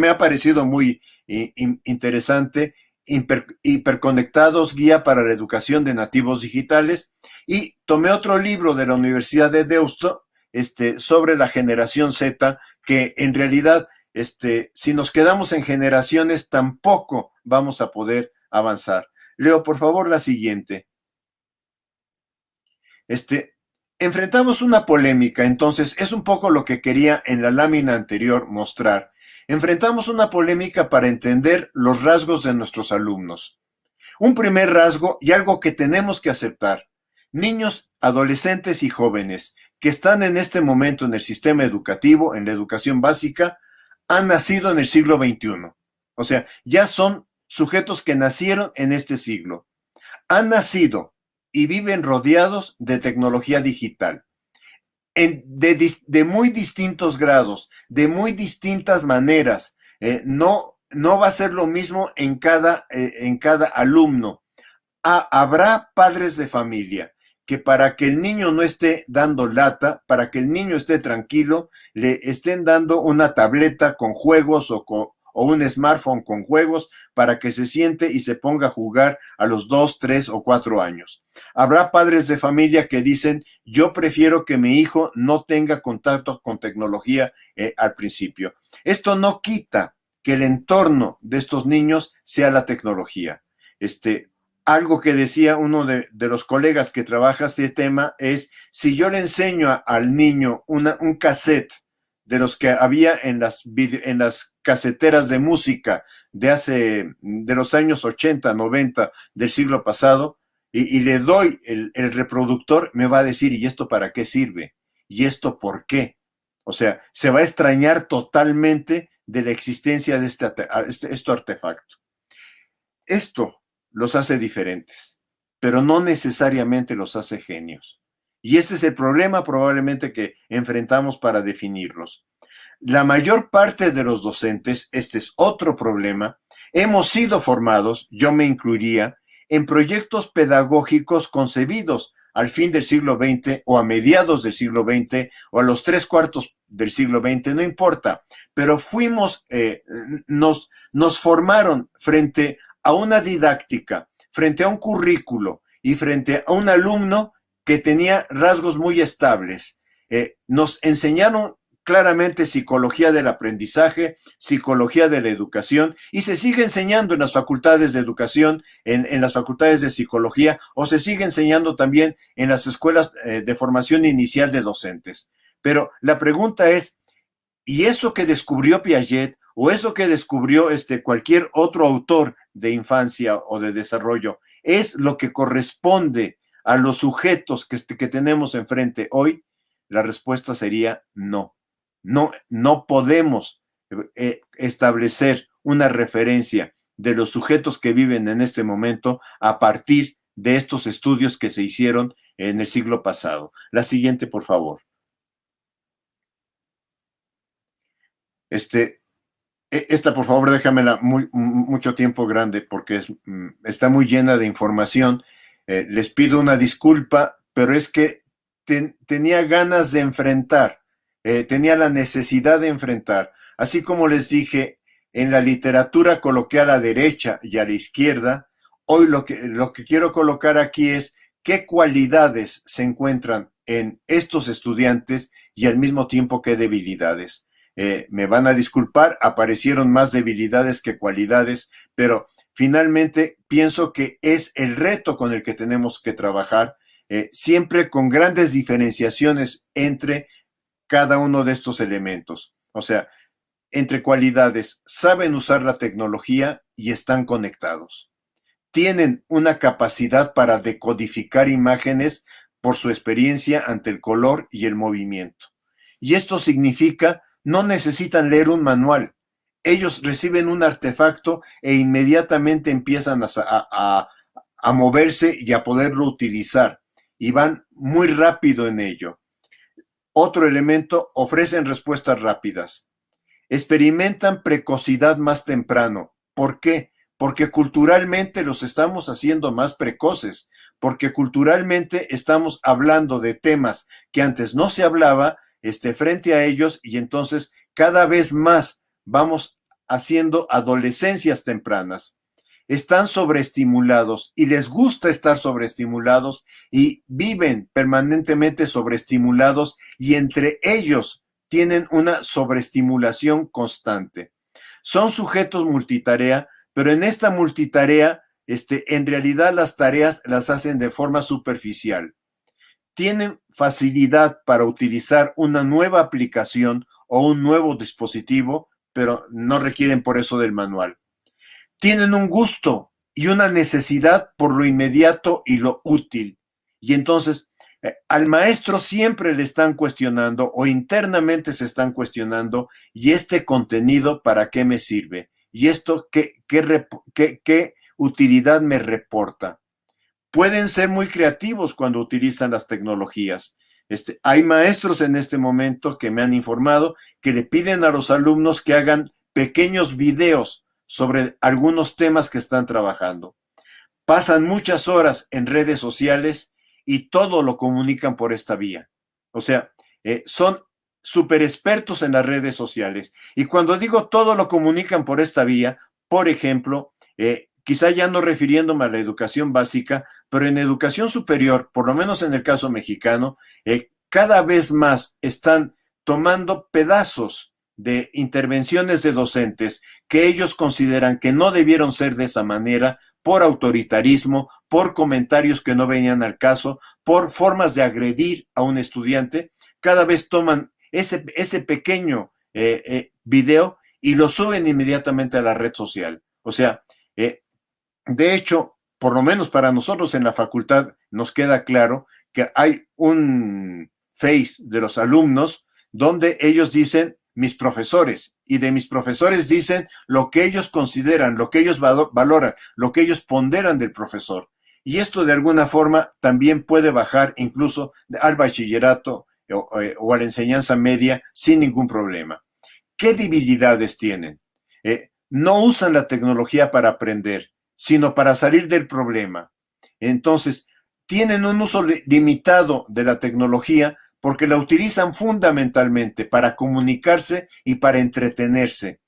S1: ha parecido muy interesante, Hiperconectados, guía para la educación de nativos digitales, y tomé otro libro de la Universidad de Deusto sobre la generación Z, que en realidad si nos quedamos en generaciones, tampoco vamos a poder avanzar. Leo, por favor, la siguiente. Enfrentamos una polémica, entonces es un poco lo que quería en la lámina anterior mostrar. Enfrentamos una polémica para entender los rasgos de nuestros alumnos. Un primer rasgo y algo que tenemos que aceptar. Niños, adolescentes y jóvenes que están en este momento en el sistema educativo, en la educación básica, han nacido en el siglo XXI. O sea, ya son sujetos que nacieron en este siglo. Han nacido y viven rodeados de tecnología digital. De muy distintos grados, de muy distintas maneras. No va a ser lo mismo en cada alumno. Habrá padres de familia que para que el niño no esté dando lata, para que el niño esté tranquilo, le estén dando una tableta con juegos o un smartphone con juegos para que se siente y se ponga a jugar a los 2, 3 o 4 años. Habrá padres de familia que dicen, yo prefiero que mi hijo no tenga contacto con tecnología al principio. Esto no quita que el entorno de estos niños sea la tecnología. Algo que decía uno de los colegas que trabaja este tema es, si yo le enseño al niño un cassette de los que había en las caseteras de música de los años 80, 90 del siglo pasado, y le doy el reproductor, me va a decir, ¿y esto para qué sirve? ¿Y esto por qué? O sea, se va a extrañar totalmente de la existencia de este artefacto. Esto los hace diferentes, pero no necesariamente los hace genios. Y este es el problema probablemente que enfrentamos para definirlos. La mayor parte de los docentes, este es otro problema, hemos sido formados, yo me incluiría, en proyectos pedagógicos concebidos al fin del siglo XX o a mediados del siglo XX o a los 3/4 del siglo XX, no importa, pero nos formaron frente a una didáctica, frente a un currículo y frente a un alumno que tenía rasgos muy estables. Nos enseñaron claramente psicología del aprendizaje, psicología de la educación, y se sigue enseñando en las facultades de educación, en las facultades de psicología, o se sigue enseñando también en las escuelas de formación inicial de docentes. Pero la pregunta es, ¿y eso que descubrió Piaget o eso que descubrió cualquier otro autor de infancia o de desarrollo es lo que corresponde a los sujetos que tenemos enfrente hoy? La respuesta sería no. No podemos establecer una referencia de los sujetos que viven en este momento a partir de estos estudios que se hicieron en el siglo pasado. La siguiente, por favor. Esta, por favor, déjamela mucho tiempo grande porque está muy llena de información. Les pido una disculpa, pero es que tenía ganas de enfrentar, tenía la necesidad de enfrentar. Así como les dije, en la literatura coloqué a la derecha y a la izquierda, hoy lo que quiero colocar aquí es qué cualidades se encuentran en estos estudiantes y al mismo tiempo qué debilidades. Me van a disculpar, aparecieron más debilidades que cualidades, pero finalmente pienso que es el reto con el que tenemos que trabajar, siempre con grandes diferenciaciones entre cada uno de estos elementos. O sea, entre cualidades, saben usar la tecnología y están conectados. Tienen una capacidad para decodificar imágenes por su experiencia ante el color y el movimiento. Y esto significa no necesitan leer un manual. Ellos reciben un artefacto e inmediatamente empiezan a moverse y a poderlo utilizar. Y van muy rápido en ello. Otro elemento, ofrecen respuestas rápidas. Experimentan precocidad más temprano. ¿Por qué? Porque culturalmente los estamos haciendo más precoces. Porque culturalmente estamos hablando de temas que antes no se hablaba, frente a ellos, y entonces cada vez más vamos haciendo adolescencias tempranas. Están sobreestimulados y les gusta estar sobreestimulados y viven permanentemente sobreestimulados y entre ellos tienen una sobreestimulación constante. Son sujetos multitarea, pero en esta multitarea, en realidad las tareas las hacen de forma superficial. Tienen facilidad para utilizar una nueva aplicación o un nuevo dispositivo, pero no requieren por eso del manual. Tienen un gusto y una necesidad por lo inmediato y lo útil. Y entonces, al maestro siempre le están cuestionando o internamente se están cuestionando, ¿y este contenido para qué me sirve? ¿Y esto qué utilidad me reporta? Pueden ser muy creativos cuando utilizan las tecnologías. Hay maestros en este momento que me han informado que le piden a los alumnos que hagan pequeños videos sobre algunos temas que están trabajando. Pasan muchas horas en redes sociales y todo lo comunican por esta vía. O sea, son súper expertos en las redes sociales. Y cuando digo todo lo comunican por esta vía, por ejemplo, quizá ya no refiriéndome a la educación básica, pero en educación superior, por lo menos en el caso mexicano, cada vez más están tomando pedazos de intervenciones de docentes que ellos consideran que no debieron ser de esa manera, por autoritarismo, por comentarios que no venían al caso, por formas de agredir a un estudiante. Cada vez toman ese pequeño video y lo suben inmediatamente a la red social. O sea, de hecho, por lo menos para nosotros en la facultad nos queda claro que hay un Face de los alumnos donde ellos dicen mis profesores, y de mis profesores dicen lo que ellos consideran, lo que ellos valoran, lo que ellos ponderan del profesor. Y esto de alguna forma también puede bajar incluso al bachillerato o a la enseñanza media sin ningún problema. ¿Qué debilidades tienen? No usan la tecnología para aprender, sino para salir del problema. Entonces, tienen un uso limitado de la tecnología porque la utilizan fundamentalmente para comunicarse y para entretenerse.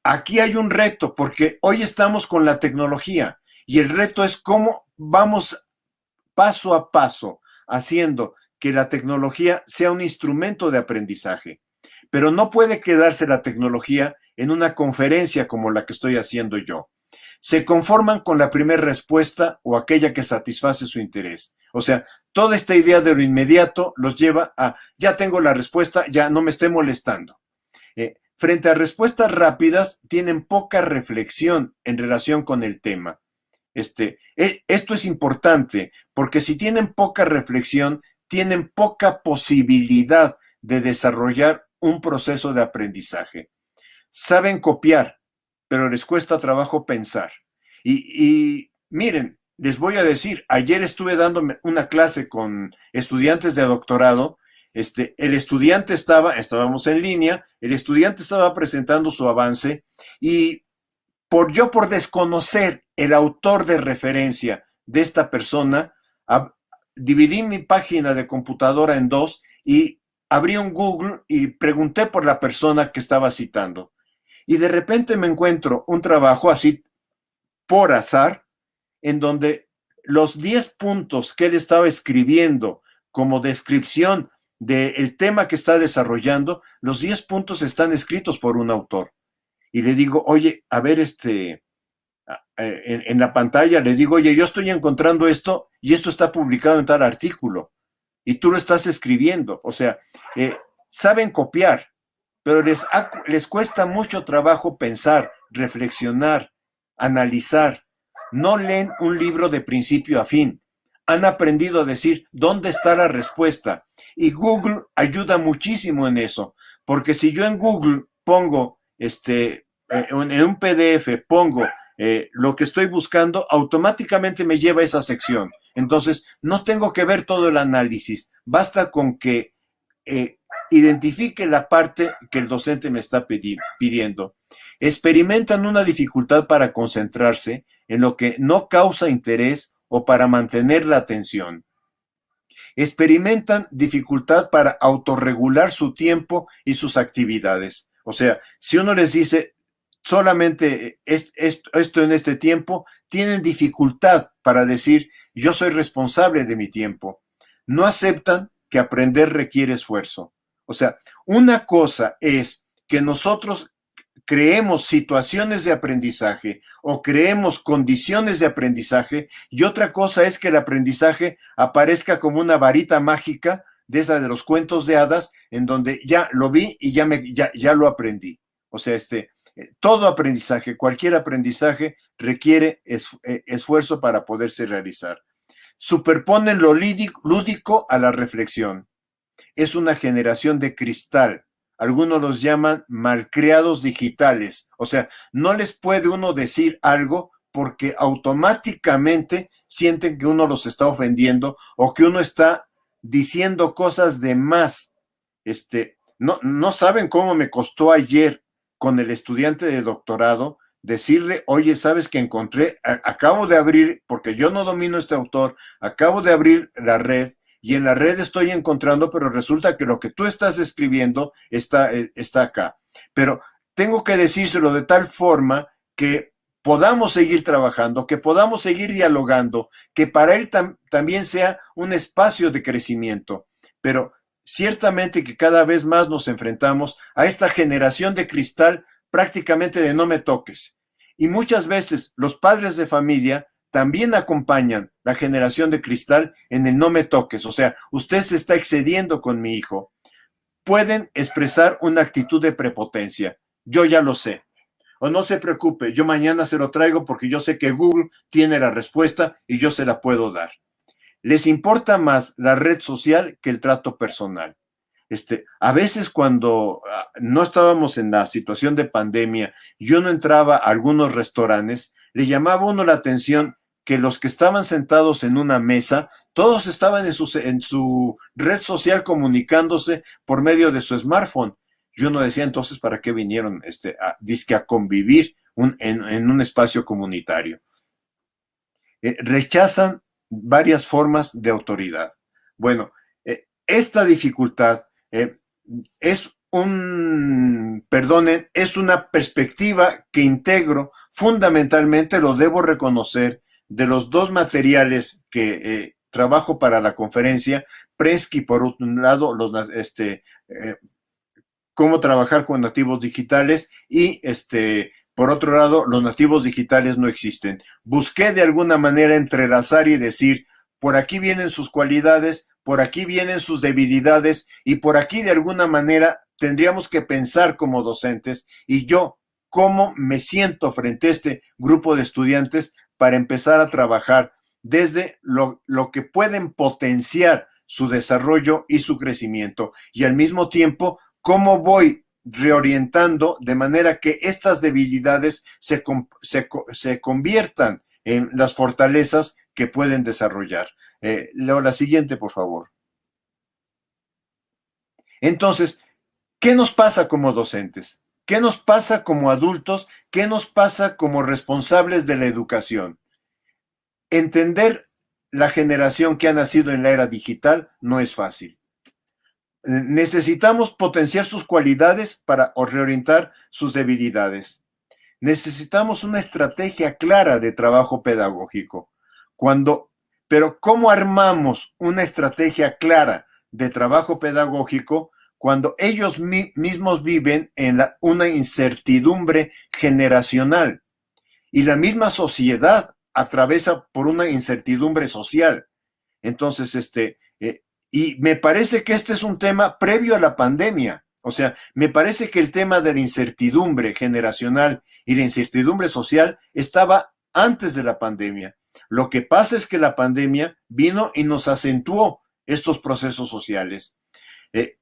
S1: Aquí hay un reto porque hoy estamos con la tecnología y el reto es cómo vamos paso a paso haciendo que la tecnología sea un instrumento de aprendizaje. Pero no puede quedarse la tecnología en una conferencia como la que estoy haciendo yo. Se conforman con la primera respuesta o aquella que satisface su interés. O sea, toda esta idea de lo inmediato los lleva a, ya tengo la respuesta, ya no me esté molestando. Frente a respuestas rápidas, tienen poca reflexión en relación con el tema. Esto es importante, porque si tienen poca reflexión, tienen poca posibilidad de desarrollar un proceso de aprendizaje. Saben copiar, pero les cuesta trabajo pensar. Y miren, les voy a decir, ayer estuve dando una clase con estudiantes de doctorado. El estudiante estábamos en línea, el estudiante estaba presentando su avance y por desconocer el autor de referencia de esta persona, dividí mi página de computadora en dos y abrí un Google y pregunté por la persona que estaba citando. Y de repente me encuentro un trabajo así por azar, en donde los 10 puntos que él estaba escribiendo como descripción del tema que está desarrollando, los 10 puntos están escritos por un autor. Y le digo, oye, a ver, en la pantalla, le digo, oye, yo estoy encontrando esto y esto está publicado en tal artículo y tú lo estás escribiendo. O sea, saben copiar, pero les cuesta mucho trabajo pensar, reflexionar, analizar. No leen un libro de principio a fin. Han aprendido a decir dónde está la respuesta. Y Google ayuda muchísimo en eso, porque si yo en Google pongo, en un PDF pongo lo que estoy buscando, automáticamente me lleva a esa sección. Entonces, no tengo que ver todo el análisis. Basta con que identifique la parte que el docente me está pidiendo. Experimentan una dificultad para concentrarse en lo que no causa interés o para mantener la atención. Experimentan dificultad para autorregular su tiempo y sus actividades. O sea, si uno les dice solamente esto en este tiempo, tienen dificultad para decir yo soy responsable de mi tiempo. No aceptan que aprender requiere esfuerzo. O sea, una cosa es que nosotros creemos situaciones de aprendizaje o creemos condiciones de aprendizaje, y otra cosa es que el aprendizaje aparezca como una varita mágica de esa de los cuentos de hadas, en donde ya lo vi y ya lo aprendí. O sea, todo aprendizaje, cualquier aprendizaje requiere esfuerzo para poderse realizar. Superponen lo lúdico a la reflexión. Es una generación de cristal. Algunos los llaman malcriados digitales. O sea, no les puede uno decir algo porque automáticamente sienten que uno los está ofendiendo o que uno está diciendo cosas de más. No saben cómo me costó ayer con el estudiante de doctorado decirle, oye, ¿sabes que encontré? Acabo de abrir, porque yo no domino este autor, acabo de abrir la red y en la red estoy encontrando, pero resulta que lo que tú estás escribiendo está acá. Pero tengo que decírselo de tal forma que podamos seguir trabajando, que podamos seguir dialogando, que para él también sea un espacio de crecimiento. Pero ciertamente que cada vez más nos enfrentamos a esta generación de cristal prácticamente de no me toques. Y muchas veces los padres de familia también acompañan la generación de cristal en el no me toques. O sea, usted se está excediendo con mi hijo. Pueden expresar una actitud de prepotencia. Yo ya lo sé. O no se preocupe, yo mañana se lo traigo porque yo sé que Google tiene la respuesta y yo se la puedo dar. Les importa más la red social que el trato personal. A veces cuando no estábamos en la situación de pandemia, yo no entraba a algunos restaurantes, le llamaba uno la atención que los que estaban sentados en una mesa, todos estaban en su red social comunicándose por medio de su smartphone. Yo no decía entonces para qué vinieron a convivir en un espacio comunitario. Rechazan varias formas de autoridad. Bueno, esta dificultad es una perspectiva que integro fundamentalmente, lo debo reconocer, de los dos materiales que trabajo para la conferencia, Prensky por un lado, cómo trabajar con nativos digitales y por otro lado, los nativos digitales no existen. Busqué de alguna manera entrelazar y decir, por aquí vienen sus cualidades, por aquí vienen sus debilidades y por aquí de alguna manera tendríamos que pensar como docentes y yo cómo me siento frente a este grupo de estudiantes para empezar a trabajar desde lo que pueden potenciar su desarrollo y su crecimiento y al mismo tiempo cómo voy reorientando de manera que estas debilidades se conviertan en las fortalezas que pueden desarrollar. Leo la siguiente, por favor. Entonces, ¿qué nos pasa como docentes? ¿Qué nos pasa como adultos? ¿Qué nos pasa como responsables de la educación? Entender la generación que ha nacido en la era digital no es fácil. Necesitamos potenciar sus cualidades para reorientar sus debilidades. Necesitamos una estrategia clara de trabajo pedagógico. Pero ¿cómo armamos una estrategia clara de trabajo pedagógico cuando ellos mismos viven en una incertidumbre generacional? Y la misma sociedad atraviesa por una incertidumbre social. Entonces, y me parece que este es un tema previo a la pandemia. O sea, me parece que el tema de la incertidumbre generacional y la incertidumbre social estaba antes de la pandemia. Lo que pasa es que la pandemia vino y nos acentuó estos procesos sociales.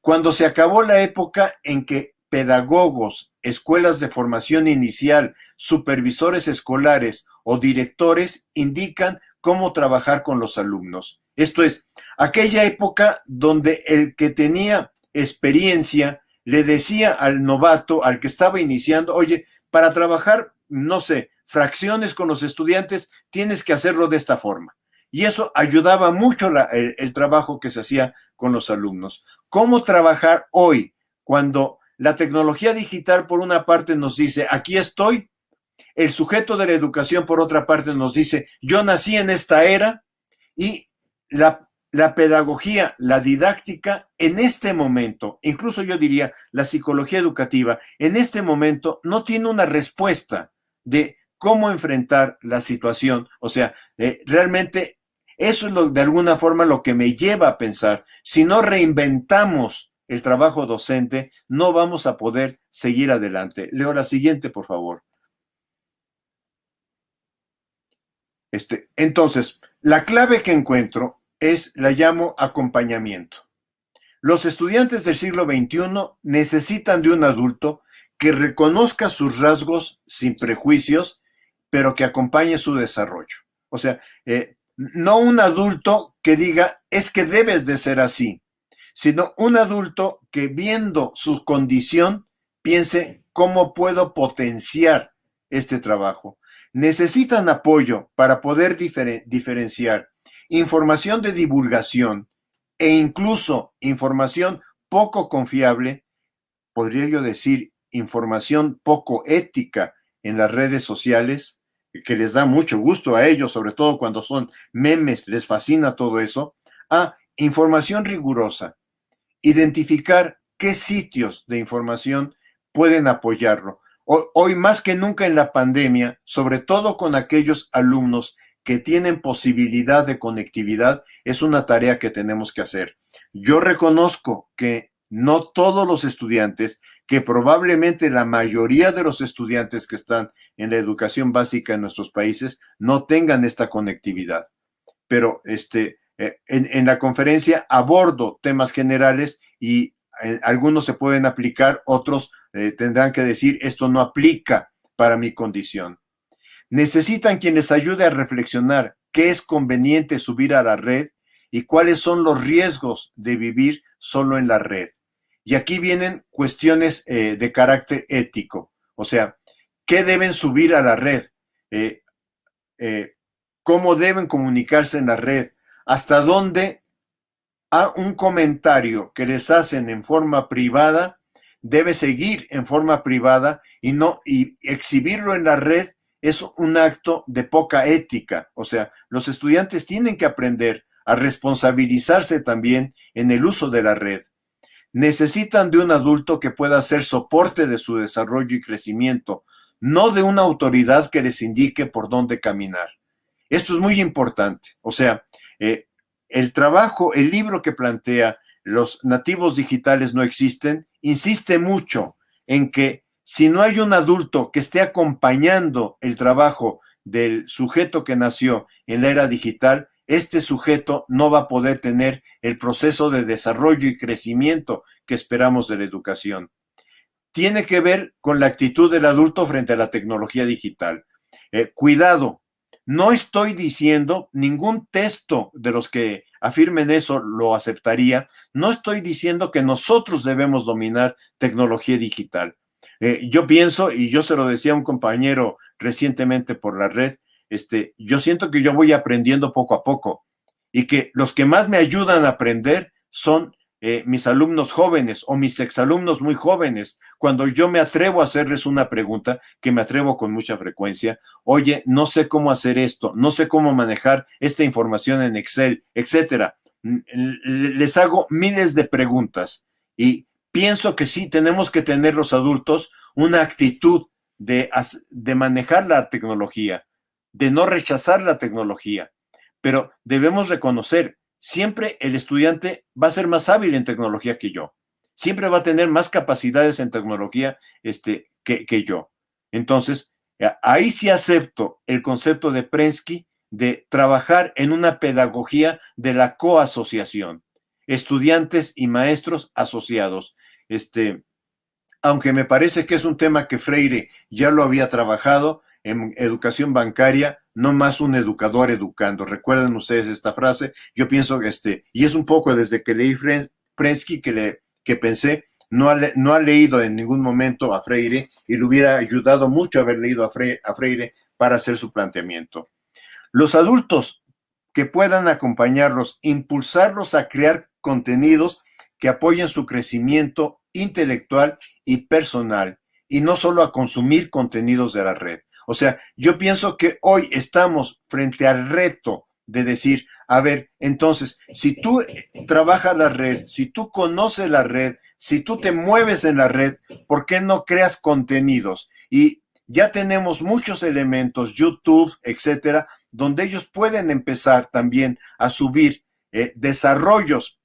S1: Cuando se acabó la época en que pedagogos, escuelas de formación inicial, supervisores escolares o directores indican cómo trabajar con los alumnos. Esto es, aquella época donde el que tenía experiencia le decía al novato, al que estaba iniciando, oye, para trabajar, no sé, fracciones con los estudiantes, tienes que hacerlo de esta forma. Y eso ayudaba mucho el trabajo que se hacía con los alumnos. ¿Cómo trabajar hoy cuando la tecnología digital por una parte nos dice, aquí estoy? El sujeto de la educación por otra parte nos dice, yo nací en esta era y la pedagogía, la didáctica, en este momento, incluso yo diría la psicología educativa, en este momento no tiene una respuesta de cómo enfrentar la situación. O sea, realmente eso es de alguna forma lo que me lleva a pensar, si no reinventamos el trabajo docente, no vamos a poder seguir adelante. Leo la siguiente, por favor. Entonces, la clave que encuentro la llamo acompañamiento. Los estudiantes del siglo XXI necesitan de un adulto que reconozca sus rasgos sin prejuicios, pero que acompañe su desarrollo. O sea, no un adulto que diga, es que debes de ser así, sino un adulto que viendo su condición piense, ¿cómo puedo potenciar este trabajo? Necesitan apoyo para poder diferenciar información de divulgación e incluso información poco confiable, podría yo decir información poco ética en las redes sociales, que les da mucho gusto a ellos, sobre todo cuando son memes, les fascina todo eso, a información rigurosa, identificar qué sitios de información pueden apoyarlo. Hoy más que nunca en la pandemia, sobre todo con aquellos alumnos que tienen posibilidad de conectividad, es una tarea que tenemos que hacer. Yo reconozco que no todos los estudiantes, que probablemente la mayoría de los estudiantes que están en la educación básica en nuestros países no tengan esta conectividad. Pero en la conferencia abordo temas generales y algunos se pueden aplicar, otros tendrán que decir esto no aplica para mi condición. Necesitan quien les ayude a reflexionar qué es conveniente subir a la red y cuáles son los riesgos de vivir solo en la red. Y aquí vienen cuestiones de carácter ético, o sea, ¿qué deben subir a la red? ¿Cómo deben comunicarse en la red? ¿Hasta dónde un comentario que les hacen en forma privada debe seguir en forma privada y exhibirlo en la red? Es un acto de poca ética. O sea, los estudiantes tienen que aprender a responsabilizarse también en el uso de la red. Necesitan de un adulto que pueda ser soporte de su desarrollo y crecimiento, no de una autoridad que les indique por dónde caminar. Esto es muy importante. O sea, el trabajo, el libro que plantea Los nativos digitales no existen, insiste mucho en que si no hay un adulto que esté acompañando el trabajo del sujeto que nació en la era digital, este sujeto no va a poder tener el proceso de desarrollo y crecimiento que esperamos de la educación. Tiene que ver con la actitud del adulto frente a la tecnología digital. Cuidado, no estoy diciendo, ningún texto de los que afirmen eso lo aceptaría, no estoy diciendo que nosotros debemos dominar tecnología digital. Yo pienso, y yo se lo decía a un compañero recientemente por la red, yo siento que yo voy aprendiendo poco a poco y que los que más me ayudan a aprender son mis alumnos jóvenes o mis exalumnos muy jóvenes. Cuando yo me atrevo a hacerles una pregunta, que me atrevo con mucha frecuencia, oye, no sé cómo hacer esto, no sé cómo manejar esta información en Excel, etcétera. Les hago miles de preguntas y pienso que sí tenemos que tener los adultos una actitud de manejar la tecnología, de no rechazar la tecnología, pero debemos reconocer, siempre el estudiante va a ser más hábil en tecnología que yo, siempre va a tener más capacidades en tecnología que yo. Entonces, ahí sí acepto el concepto de Prensky de trabajar en una pedagogía de la coasociación, estudiantes y maestros asociados. Aunque me parece que es un tema que Freire ya lo había trabajado en educación bancaria, no más un educador educando. ¿Recuerdan ustedes esta frase? Yo pienso que y es un poco desde que leí Prensky que pensé, no ha leído en ningún momento a Freire y le hubiera ayudado mucho haber leído a Freire para hacer su planteamiento. Los adultos que puedan acompañarlos, impulsarlos a crear contenidos que apoyen su crecimiento intelectual y personal, y no solo a consumir contenidos de la red. O sea, yo pienso que hoy estamos frente al reto de decir, a ver, entonces, si tú trabajas la red, si tú conoces la red, si tú te mueves en la red, ¿por qué no creas contenidos? Y ya tenemos muchos elementos, YouTube, etcétera, donde ellos pueden empezar también a subir desarrollos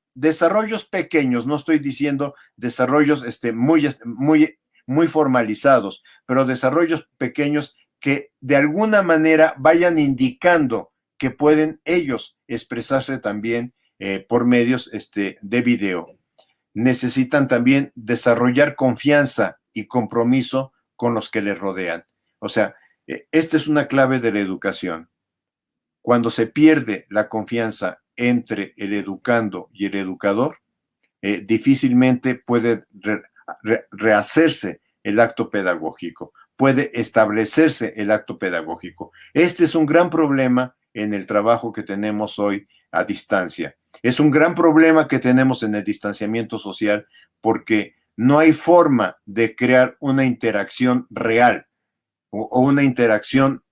S1: pequeños, no estoy diciendo desarrollos muy formalizados, pero desarrollos pequeños que de alguna manera vayan indicando que pueden ellos expresarse también por medios de video. Necesitan también desarrollar confianza y compromiso con los que les rodean. O sea, esta es una clave de la educación. Cuando se pierde la confianza entre el educando y el educador, difícilmente puede rehacerse el acto pedagógico, puede establecerse el acto pedagógico. Este es un gran problema en el trabajo que tenemos hoy a distancia. Es un gran problema que tenemos en el distanciamiento social porque no hay forma de crear una interacción real o una interacción,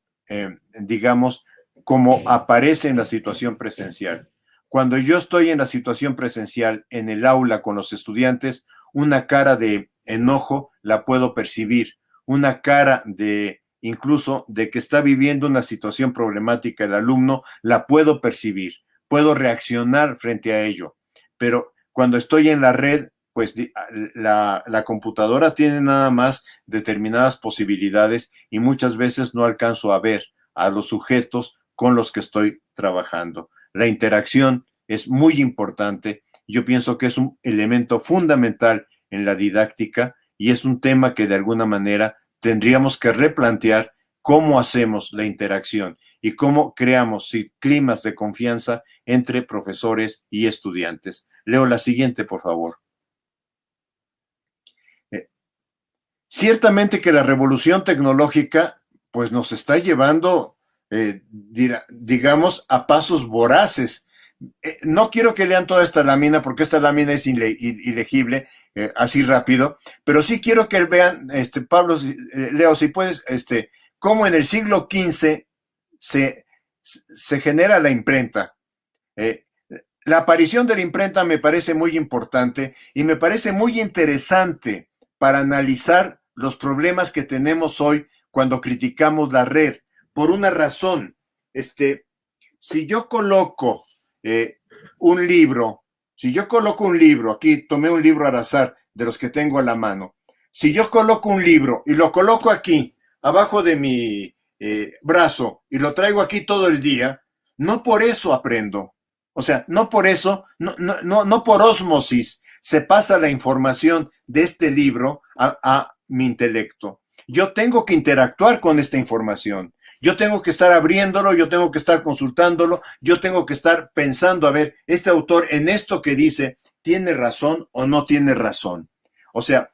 S1: digamos, como aparece en la situación presencial. Cuando yo estoy en la situación presencial en el aula con los estudiantes, una cara de enojo la puedo percibir, una cara de incluso de que está viviendo una situación problemática el alumno, la puedo percibir, puedo reaccionar frente a ello. Pero cuando estoy en la red, pues la computadora tiene nada más determinadas posibilidades y muchas veces no alcanzo a ver a los sujetos con los que estoy trabajando. La interacción es muy importante. Yo pienso que es un elemento fundamental en la didáctica y es un tema que de alguna manera tendríamos que replantear cómo hacemos la interacción y cómo creamos climas de confianza entre profesores y estudiantes. Leo la siguiente, por favor. Ciertamente que la revolución tecnológica pues nos está llevando, digamos, a pasos voraces. No quiero que lean toda esta lámina porque esta lámina es ilegible así rápido, pero sí quiero que vean, Pablo, Leo, si puedes, cómo en el siglo XV se genera la imprenta. La aparición de la imprenta me parece muy importante y me parece muy interesante para analizar los problemas que tenemos hoy cuando criticamos la red. Por una razón, si yo coloco un libro, aquí tomé un libro al azar de los que tengo a la mano, si yo coloco un libro y lo coloco aquí, abajo de mi brazo, y lo traigo aquí todo el día, no por eso aprendo. O sea, no por eso, no por ósmosis se pasa la información de este libro a mi intelecto. Yo tengo que interactuar con esta información. Yo tengo que estar abriéndolo, yo tengo que estar consultándolo, yo tengo que estar pensando, a ver, este autor en esto que dice, ¿tiene razón o no tiene razón? O sea,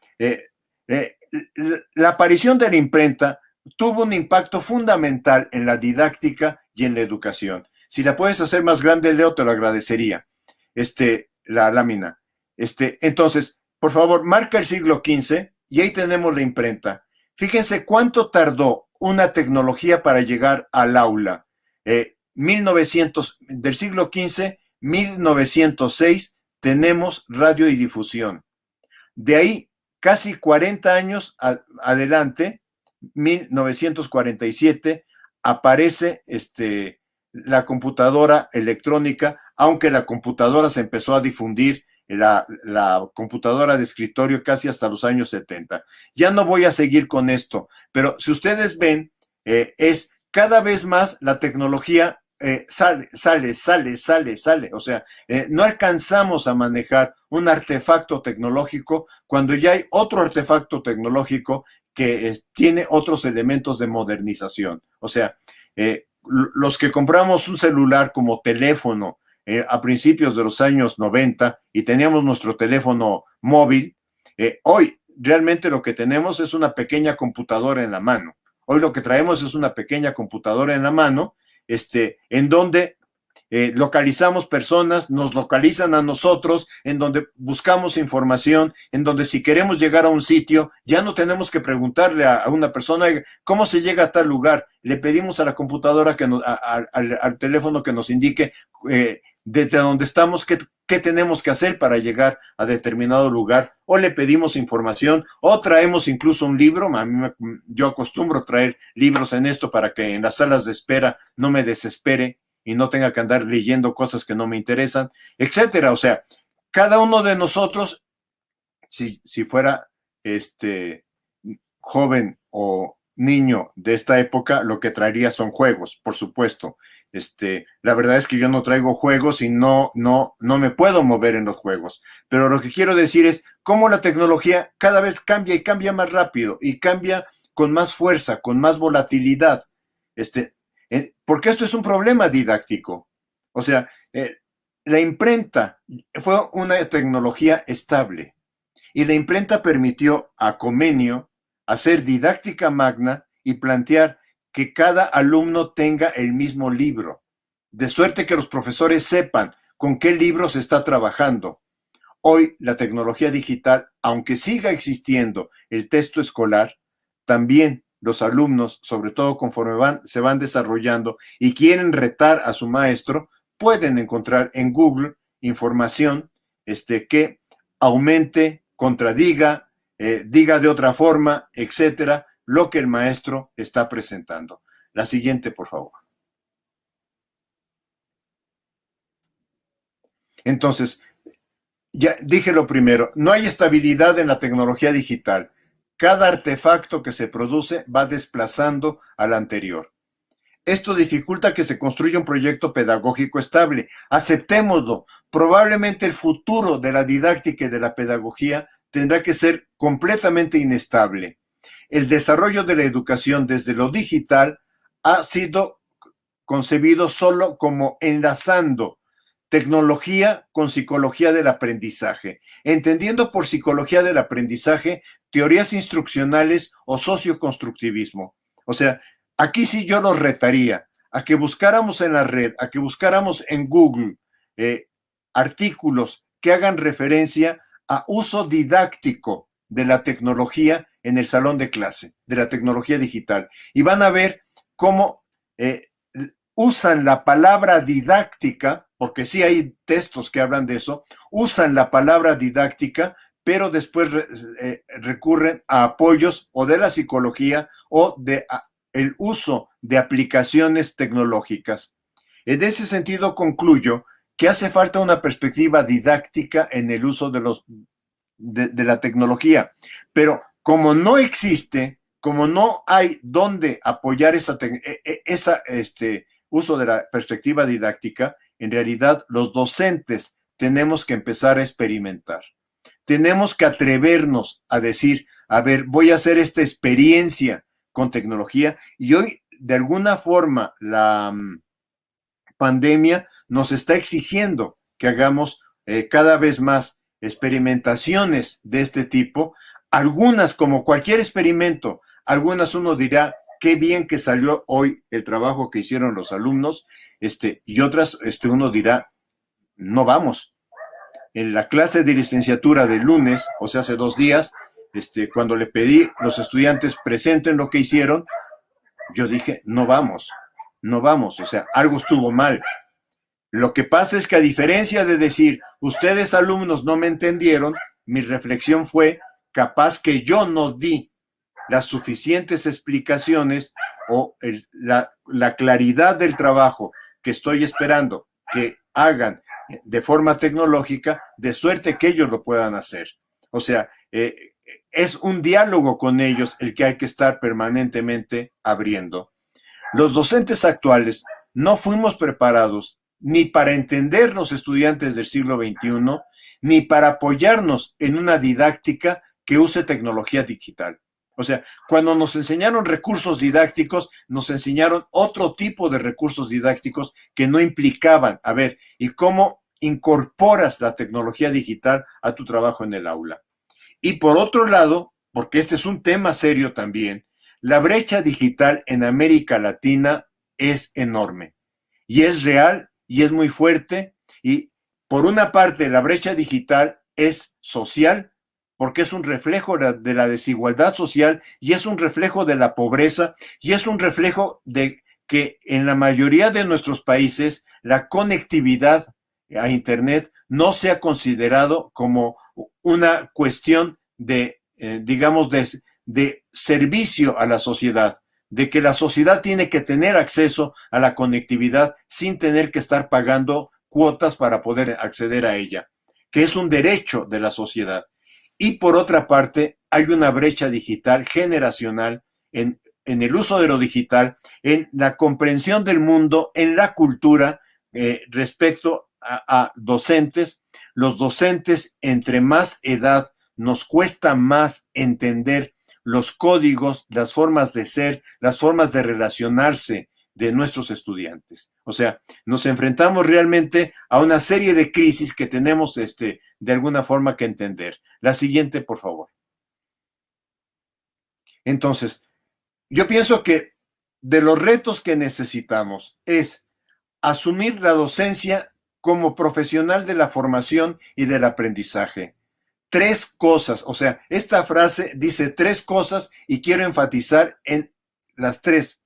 S1: la aparición de la imprenta tuvo un impacto fundamental en la didáctica y en la educación. Si la puedes hacer más grande, Leo, te lo agradecería. La lámina. Entonces, por favor, marca el siglo XV y ahí tenemos la imprenta. Fíjense cuánto tardó una tecnología para llegar al aula. 1900, del siglo XV, 1906, tenemos radio y difusión. De ahí, casi 40 años adelante, 1947, aparece la computadora electrónica, aunque la computadora se empezó a difundir, la computadora de escritorio casi hasta los años 70. Ya no voy a seguir con esto, pero si ustedes ven, es cada vez más la tecnología sale. O sea, no alcanzamos a manejar un artefacto tecnológico cuando ya hay otro artefacto tecnológico que tiene otros elementos de modernización. O sea, los que compramos un celular como teléfono a principios de los años 90 y teníamos nuestro teléfono móvil, hoy realmente lo que tenemos es una pequeña computadora en la mano. Hoy lo que traemos es una pequeña computadora en la mano, en donde localizamos personas, nos localizan a nosotros, en donde buscamos información, en donde si queremos llegar a un sitio, ya no tenemos que preguntarle a una persona cómo se llega a tal lugar. Le pedimos a la computadora, al teléfono que nos indique desde donde estamos, qué tenemos que hacer para llegar a determinado lugar, o le pedimos información, o traemos incluso un libro. Yo acostumbro traer libros en esto para que en las salas de espera no me desespere y no tenga que andar leyendo cosas que no me interesan, etcétera. O sea, cada uno de nosotros, si fuera joven o niño de esta época, lo que traería son juegos, por supuesto. La verdad es que yo no traigo juegos y no me puedo mover en los juegos. Pero lo que quiero decir es cómo la tecnología cada vez cambia y cambia más rápido y cambia con más fuerza, con más volatilidad. Porque esto es un problema didáctico. O sea, la imprenta fue una tecnología estable y la imprenta permitió a Comenio hacer didáctica magna y plantear que cada alumno tenga el mismo libro, de suerte que los profesores sepan con qué libro se está trabajando. Hoy la tecnología digital, aunque siga existiendo el texto escolar, también los alumnos, sobre todo conforme se van desarrollando y quieren retar a su maestro, pueden encontrar en Google información que aumente, contradiga, diga de otra forma, etcétera, lo que el maestro está presentando. La siguiente, por favor. Entonces, ya dije lo primero, no hay estabilidad en la tecnología digital. Cada artefacto que se produce va desplazando al anterior. Esto dificulta que se construya un proyecto pedagógico estable. Aceptémoslo. Probablemente el futuro de la didáctica y de la pedagogía tendrá que ser completamente inestable. El desarrollo de la educación desde lo digital ha sido concebido solo como enlazando tecnología con psicología del aprendizaje, entendiendo por psicología del aprendizaje teorías instruccionales o socioconstructivismo. O sea, aquí sí yo los retaría a que buscáramos en la red, a que buscáramos en Google artículos que hagan referencia a uso didáctico de la tecnología en el salón de clase, de la tecnología digital. Y van a ver cómo usan la palabra didáctica, porque sí hay textos que hablan de eso, usan la palabra didáctica, pero después recurren a apoyos o de la psicología o de el uso de aplicaciones tecnológicas. En ese sentido concluyo que hace falta una perspectiva didáctica en el uso de la tecnología, pero como no existe, como no hay dónde apoyar uso de la perspectiva didáctica, en realidad los docentes tenemos que empezar a experimentar. Tenemos que atrevernos a decir, a ver, voy a hacer esta experiencia con tecnología, y hoy de alguna forma la pandemia nos está exigiendo que hagamos cada vez más experimentaciones de este tipo. Algunas, como cualquier experimento, algunas uno dirá, qué bien que salió hoy el trabajo que hicieron los alumnos, y otras uno dirá, no vamos. En la clase de licenciatura del lunes, o sea, hace 2 días, cuando le pedí a los estudiantes presenten lo que hicieron, yo dije, no vamos, o sea, algo estuvo mal. Lo que pasa es que a diferencia de decir, ustedes alumnos no me entendieron, mi reflexión fue, capaz que yo no di las suficientes explicaciones o la claridad del trabajo que estoy esperando que hagan de forma tecnológica, de suerte que ellos lo puedan hacer. O sea, es un diálogo con ellos el que hay que estar permanentemente abriendo. Los docentes actuales no fuimos preparados ni para entender los estudiantes del siglo XXI, ni para apoyarnos en una didáctica que use tecnología digital. O sea, cuando nos enseñaron recursos didácticos, nos enseñaron otro tipo de recursos didácticos que no implicaban, a ver, ¿y cómo incorporas la tecnología digital a tu trabajo en el aula? Y por otro lado, porque este es un tema serio también, la brecha digital en América Latina es enorme y es real y es muy fuerte. Y por una parte, la brecha digital es social, porque es un reflejo de la desigualdad social y es un reflejo de la pobreza y es un reflejo de que en la mayoría de nuestros países la conectividad a Internet no se ha considerado como una cuestión de, digamos, de servicio a la sociedad, de que la sociedad tiene que tener acceso a la conectividad sin tener que estar pagando cuotas para poder acceder a ella, que es un derecho de la sociedad. Y por otra parte, hay una brecha digital generacional en el uso de lo digital, en la comprensión del mundo, en la cultura respecto a docentes. Los docentes, entre más edad, nos cuesta más entender los códigos, las formas de ser, las formas de relacionarse de nuestros estudiantes. O sea, nos enfrentamos realmente a una serie de crisis que tenemos de alguna forma que entender. La siguiente, por favor. Entonces, yo pienso que de los retos que necesitamos es asumir la docencia como profesional de la formación y del aprendizaje. 3 cosas, o sea, esta frase dice 3 cosas y quiero enfatizar en las 3.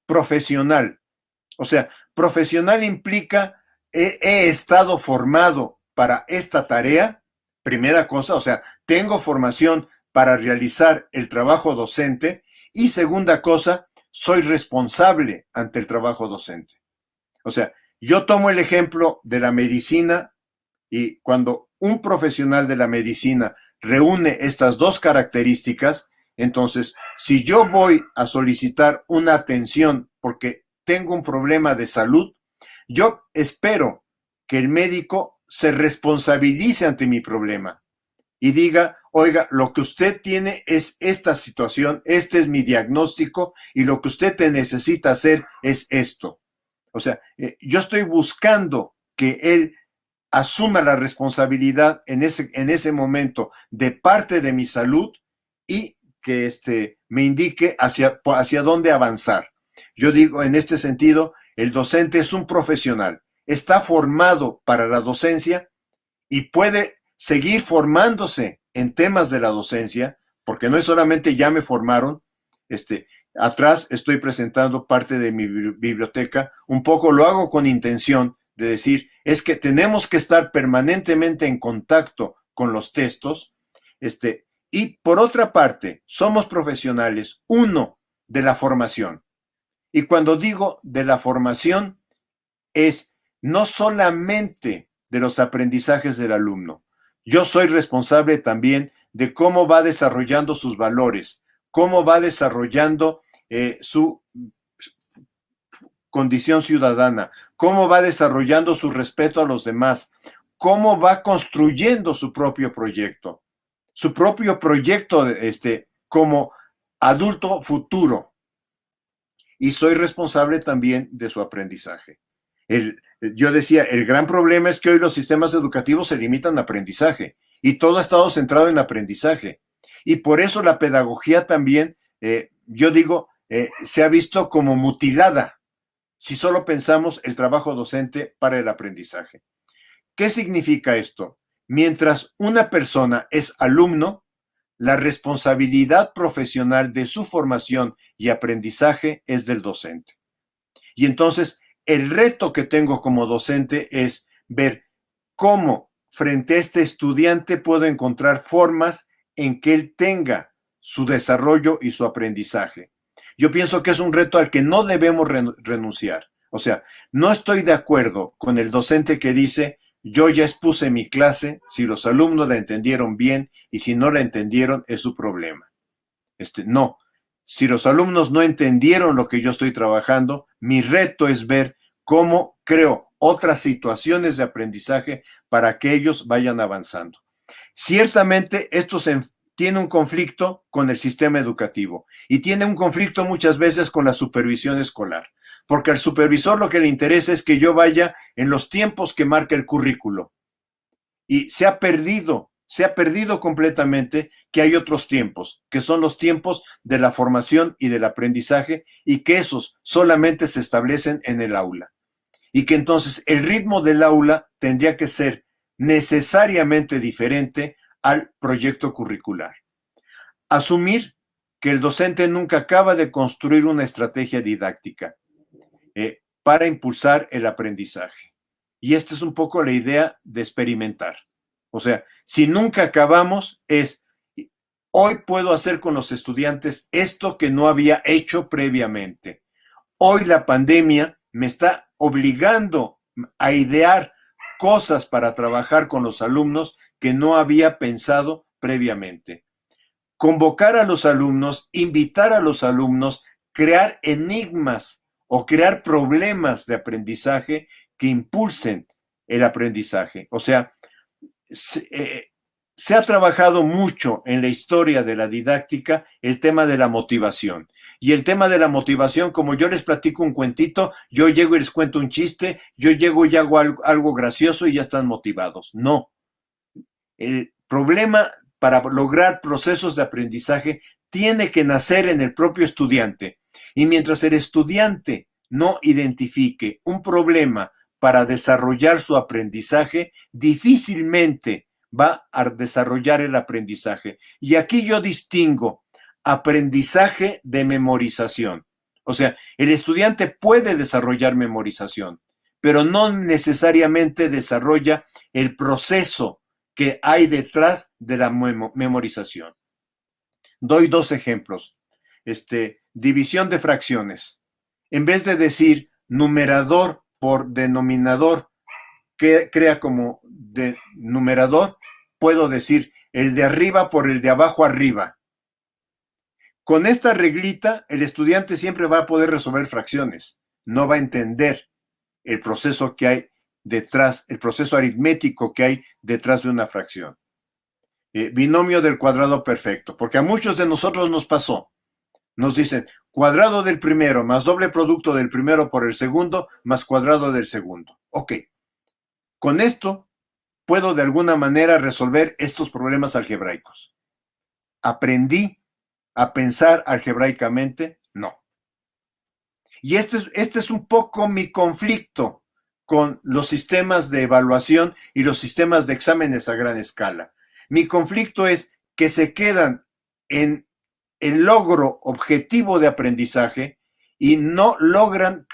S1: Profesional, o sea, profesional implica he estado formado para esta tarea, primera cosa, o sea, tengo formación para realizar el trabajo docente y segunda cosa, soy responsable ante el trabajo docente. O sea, yo tomo el ejemplo de la medicina y cuando un profesional de la medicina reúne estas 2 características, entonces, si yo voy a solicitar una atención porque tengo un problema de salud, yo espero que el médico se responsabilice ante mi problema y diga, oiga, lo que usted tiene es esta situación, este es mi diagnóstico y lo que usted te necesita hacer es esto. O sea, yo estoy buscando que él asuma la responsabilidad en ese momento de parte de mi salud y que me indique hacia dónde avanzar. Yo digo, en este sentido, el docente es un profesional, está formado para la docencia y puede seguir formándose en temas de la docencia, porque no es solamente ya me formaron, atrás estoy presentando parte de mi biblioteca, un poco lo hago con intención de decir, es que tenemos que estar permanentemente en contacto con los textos, y por otra parte, somos profesionales, uno, de la formación. Y cuando digo de la formación, es no solamente de los aprendizajes del alumno. Yo soy responsable también de cómo va desarrollando sus valores, cómo va desarrollando su condición ciudadana, cómo va desarrollando su respeto a los demás, cómo va construyendo su propio proyecto como adulto futuro. Y soy responsable también de su aprendizaje. Yo decía, el gran problema es que hoy los sistemas educativos se limitan a aprendizaje y todo ha estado centrado en aprendizaje. Y por eso la pedagogía también, yo digo, se ha visto como mutilada si solo pensamos el trabajo docente para el aprendizaje. ¿Qué significa esto? Mientras una persona es alumno, la responsabilidad profesional de su formación y aprendizaje es del docente. Y entonces, el reto que tengo como docente es ver cómo frente a este estudiante puedo encontrar formas en que él tenga su desarrollo y su aprendizaje. Yo pienso que es un reto al que no debemos renunciar. O sea, no estoy de acuerdo con el docente que dice, yo ya expuse mi clase, si los alumnos la entendieron bien y si no la entendieron es su problema. No, si los alumnos no entendieron lo que yo estoy trabajando, mi reto es ver cómo creo otras situaciones de aprendizaje para que ellos vayan avanzando. Ciertamente esto tiene un conflicto con el sistema educativo y tiene un conflicto muchas veces con la supervisión escolar, porque al supervisor lo que le interesa es que yo vaya en los tiempos que marca el currículo y se ha perdido completamente que hay otros tiempos, que son los tiempos de la formación y del aprendizaje y que esos solamente se establecen en el aula. y que entonces el ritmo del aula tendría que ser necesariamente diferente al proyecto curricular. Asumir que el docente nunca acaba de construir una estrategia didáctica para impulsar el aprendizaje. Y esta es un poco la idea de experimentar. O sea, si nunca acabamos, hoy puedo hacer con los estudiantes esto que no había hecho previamente. Hoy la pandemia me está obligando a idear cosas para trabajar con los alumnos que no había pensado previamente. Convocar a los alumnos, invitar a los alumnos, crear enigmas o crear problemas de aprendizaje que impulsen el aprendizaje. O sea, se ha trabajado mucho en la historia de la didáctica el tema de la motivación. Y el tema de la motivación, como yo les platico un cuentito, yo llego y les cuento un chiste, yo llego y hago algo gracioso y ya están motivados. No. El problema para lograr procesos de aprendizaje tiene que nacer en el propio estudiante. Y mientras el estudiante no identifique un problema para desarrollar su aprendizaje, difícilmente va a desarrollar el aprendizaje. Y aquí yo distingo aprendizaje de memorización. O sea, el estudiante puede desarrollar memorización, pero no necesariamente desarrolla el proceso que hay detrás de la memorización. Doy dos ejemplos. División de fracciones. En vez de decir numerador por denominador, que crea como numerador, puedo decir el de arriba por el de abajo arriba. Con esta reglita, el estudiante siempre va a poder resolver fracciones. No va a entender el proceso que hay detrás, el proceso aritmético que hay detrás de una fracción. Binomio del cuadrado perfecto, porque a muchos de nosotros nos pasó. Nos dicen cuadrado del primero más doble producto del primero por el segundo más cuadrado del segundo. Ok. Con esto puedo de alguna manera resolver estos problemas algebraicos. ¿Aprendí a pensar algebraicamente? No. Y este es un poco mi conflicto con los sistemas de evaluación y los sistemas de exámenes a gran escala. Mi conflicto es que se quedan en el logro objetivo de aprendizaje y no logran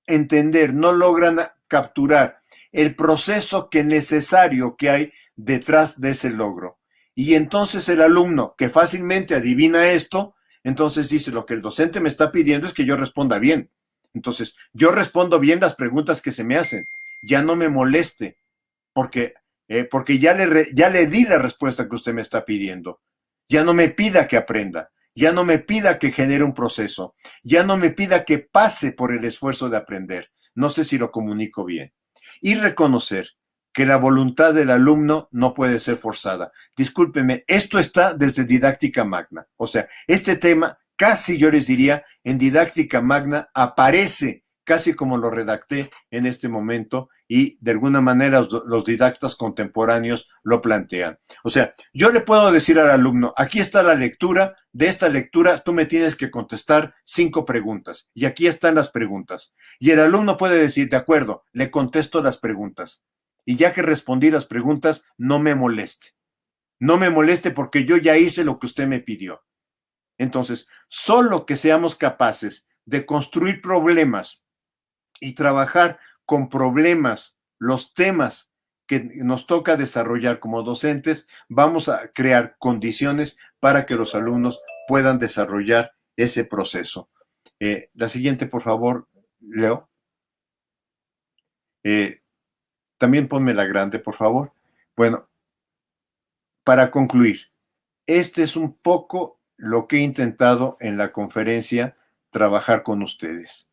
S1: entender, no logran capturar el proceso necesario que hay detrás de ese logro. Y entonces el alumno que fácilmente adivina esto, entonces dice, lo que el docente me está pidiendo es que yo responda bien. Entonces, yo respondo bien las preguntas que se me hacen. Ya no me moleste, porque ya le di la respuesta que usted me está pidiendo. Ya no me pida que aprenda. Ya no me pida que genere un proceso. Ya no me pida que pase por el esfuerzo de aprender. No sé si lo comunico bien. Y reconocer que la voluntad del alumno no puede ser forzada. Discúlpeme, esto está desde Didáctica Magna. O sea, este tema, casi yo les diría, en Didáctica Magna aparece casi como lo redacté en este momento y de alguna manera los didactas contemporáneos lo plantean. O sea, yo le puedo decir al alumno, aquí está la lectura, de esta lectura tú me tienes que contestar 5 preguntas y aquí están las preguntas. Y el alumno puede decir, de acuerdo, le contesto las preguntas. Y ya que respondí las preguntas, no me moleste. No me moleste porque yo ya hice lo que usted me pidió. Entonces, solo que seamos capaces de construir problemas y trabajar con problemas, los temas que nos toca desarrollar como docentes, vamos a crear condiciones para que los alumnos puedan desarrollar ese proceso. La siguiente, por favor, Leo. También ponme la grande, por favor. Bueno, para concluir, este es un poco lo que he intentado en la conferencia trabajar con ustedes.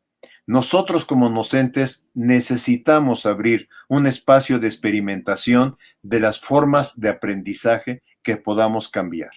S1: Nosotros como docentes necesitamos abrir un espacio de experimentación de las formas de aprendizaje que podamos cambiar.